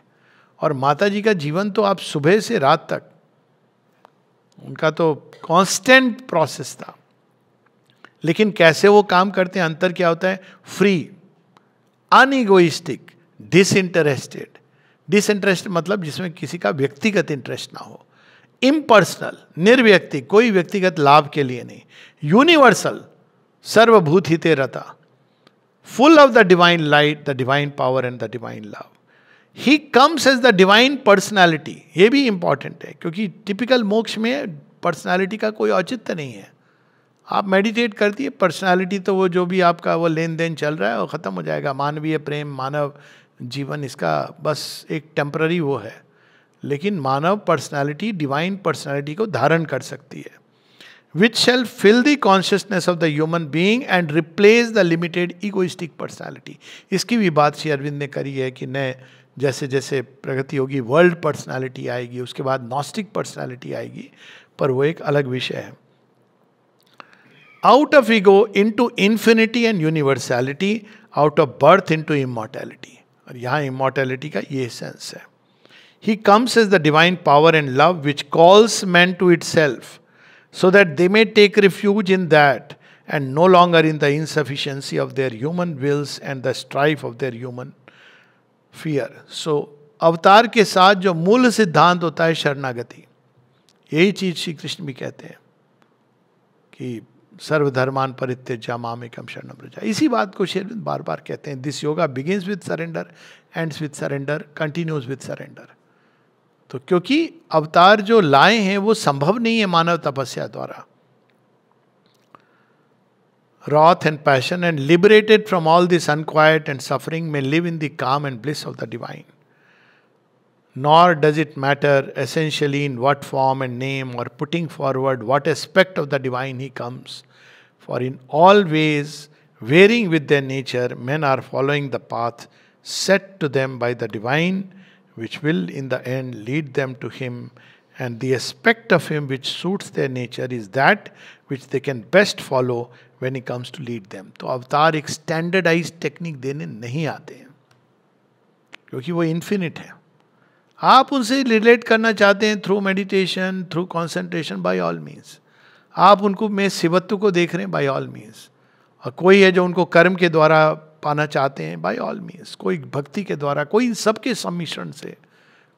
Speaker 1: और माता जी का जीवन तो आप सुबह से रात तक, उनका तो कांस्टेंट प्रोसेस था। लेकिन कैसे वो काम करते हैं, अंतर क्या होता है? Free, अनइगोइस्टिक, disinterested. डिसइंटरेस्टेड मतलब जिसमें किसी का व्यक्तिगत इंटरेस्ट ना हो, इम्पर्सनल, निर्व्यक्तिक, कोई व्यक्तिगत लाभ के लिए नहीं, यूनिवर्सल, सर्वभूत हिते रता, full of the divine light, the divine power and the divine love. He comes as the divine personality. ये भी इंपॉर्टेंट है, क्योंकि टिपिकल मोक्ष में पर्सनैलिटी का कोई औचित्य नहीं है। आप मेडिटेट करती है, पर्सनालिटी तो वो जो भी आपका वो लेन देन चल रहा है वो ख़त्म हो जाएगा। मानवीय प्रेम, मानव जीवन, इसका बस एक टेम्पररी वो है। लेकिन मानव पर्सनालिटी डिवाइन पर्सनालिटी को धारण कर सकती है, which shall fill the consciousness of the human being and replace the limited egoistic personality. इसकी भी बात श्री अरविंद ने करी है कि न जैसे जैसे प्रगति होगी वर्ल्ड पर्सनालिटी आएगी, उसके बाद नॉस्टिक पर्सनालिटी आएगी, पर वो एक अलग विषय है. Out of ego into infinity and universality, out of birth into immortality. और यहाँ इमॉर्टैलिटी का ये सेंस है. He comes as the divine power and love which calls men to itself, so that they may take refuge in that and no longer in the insufficiency of their human wills and the strife of their human fear. So, अवतार के साथ जो मूल सिद्धांत होता है शरणागति, यही चीज श्री कृष्ण भी कहते हैं कि सर्वधर्मान परित्यज्य मामेकम शरणं व्रज. इसी बात को श्री अरविंद बार बार कहते हैं. This yoga begins with surrender, ends with surrender, continues with surrender. तो क्योंकि अवतार जो लाए हैं वो संभव नहीं है मानव तपस्या द्वारा. Wrath and passion and liberated from all this unquiet and suffering may live in the calm and bliss of the divine. Nor does it matter essentially in what form and name or putting forward what aspect of the divine he comes. For in all ways, varying with their nature, men are following the path set to them by the divine, which will in the end lead them to him, and the aspect of him which suits their nature is that which they can best follow when he comes to lead them. तो अवतार एक standardise technique देने नहीं आते हैं, क्योंकि वो infinite है. आप उनसे रिलेट करना चाहते हैं through meditation, through concentration, by all means. आप उनको में शिवत्व को देख रहे हैं, बाय ऑल मीन्स. और कोई है जो उनको कर्म के द्वारा पाना चाहते हैं, बाय ऑल मीन्स. कोई भक्ति के द्वारा, कोई सबके सम्मिश्रण से,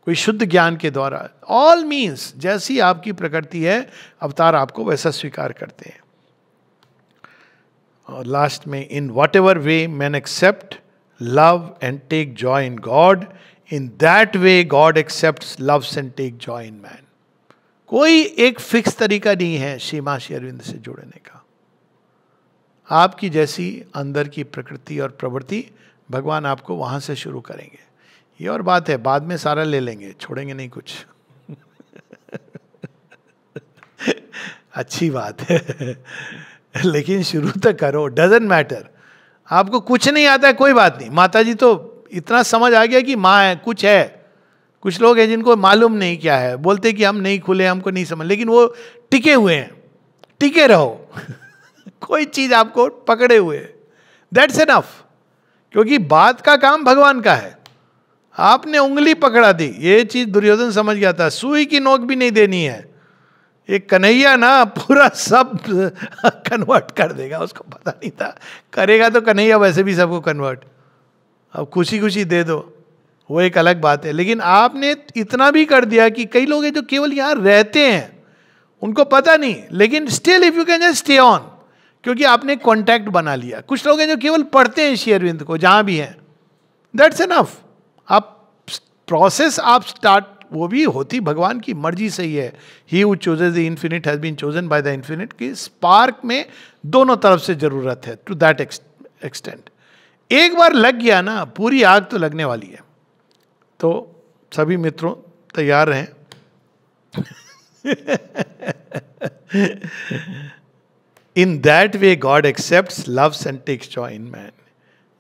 Speaker 1: कोई शुद्ध ज्ञान के द्वारा, ऑल मीन्स. जैसी आपकी प्रकृति है अवतार आपको वैसा स्वीकार करते हैं. और लास्ट में, in whatever way man accept love and take joy in God, in that way God accepts loves and take joy in man. कोई एक फिक्स तरीका नहीं है श्रीमान श्री अरविंद से जुड़ने का. आपकी जैसी अंदर की प्रकृति और प्रवृत्ति भगवान आपको वहां से शुरू करेंगे. ये और बात है, बाद में सारा ले लेंगे, छोड़ेंगे नहीं कुछ. अच्छी बात है. लेकिन शुरू तक करो. Doesn't matter. आपको कुछ नहीं आता है, कोई बात नहीं. माता जी तो इतना समझ आ गया कि माँ है, कुछ है. कुछ लोग हैं जिनको मालूम नहीं क्या है, बोलते कि हम नहीं खुले, हमको नहीं समझ, लेकिन वो टिके हुए हैं. टिके रहो. कोई चीज आपको पकड़े हुए. That's enough. क्योंकि बात का काम भगवान का है. आपने उंगली पकड़ा दी, ये चीज दुर्योधन समझ गया था. सुई की नोक भी नहीं देनी है. एक कन्हैया ना पूरा सब कन्वर्ट कर देगा. उसको पता नहीं था, करेगा तो कन्हैया वैसे भी सबको कन्वर्ट. अब खुशी खुशी दे दो, वो एक अलग बात है. लेकिन आपने इतना भी कर दिया कि कई लोग हैं जो केवल यहाँ रहते हैं, उनको पता नहीं, लेकिन still if you can just stay on, क्योंकि आपने कॉन्टैक्ट बना लिया. कुछ लोग हैं जो केवल पढ़ते हैं श्री अरविंद को जहाँ भी हैं, दैट्स एनफ. आप प्रोसेस आप स्टार्ट, वो भी होती भगवान की मर्जी से ही है. He who chooses the infinite has been chosen by the infinite. की स्पार्क में दोनों तरफ से जरूरत है, टू दैट एक्सटेंट. एक बार लग गया ना, पूरी आग तो लगने वाली है. तो सभी मित्रों तैयार रहें. In that way God accepts, loves and takes joy in man.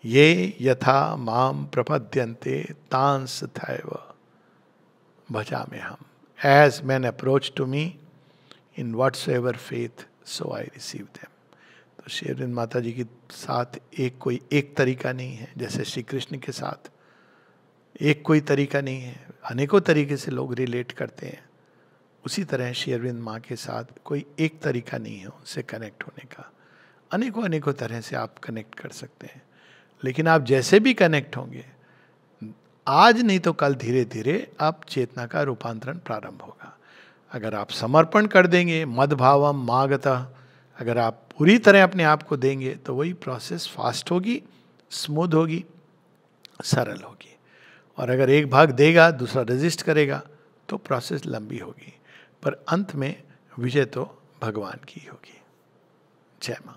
Speaker 1: ये यथा माम प्रपद्यन्ते तांस थैव भजामि हम. As man approach to me in whatsoever faith, so I receive them. तो श्री अरविंद माता जी के साथ कोई एक तरीका नहीं है. जैसे श्री कृष्ण के साथ एक कोई तरीका नहीं है, अनेकों तरीके से लोग रिलेट करते हैं. उसी तरह श्री अरविंद माँ के साथ कोई एक तरीका नहीं है उनसे कनेक्ट होने का. अनेकों अनेकों तरह से आप कनेक्ट कर सकते हैं. लेकिन आप जैसे भी कनेक्ट होंगे, आज नहीं तो कल धीरे धीरे आप चेतना का रूपांतरण प्रारंभ होगा. अगर आप समर्पण कर देंगे, मदभावम मागतः, अगर आप पूरी तरह अपने आप को देंगे, तो वही प्रोसेस फास्ट होगी, स्मूथ होगी, सरल होगी. और अगर एक भाग देगा, दूसरा रेजिस्ट करेगा, तो प्रोसेस लंबी होगी. पर अंत में विजय तो भगवान की होगी. जय मां.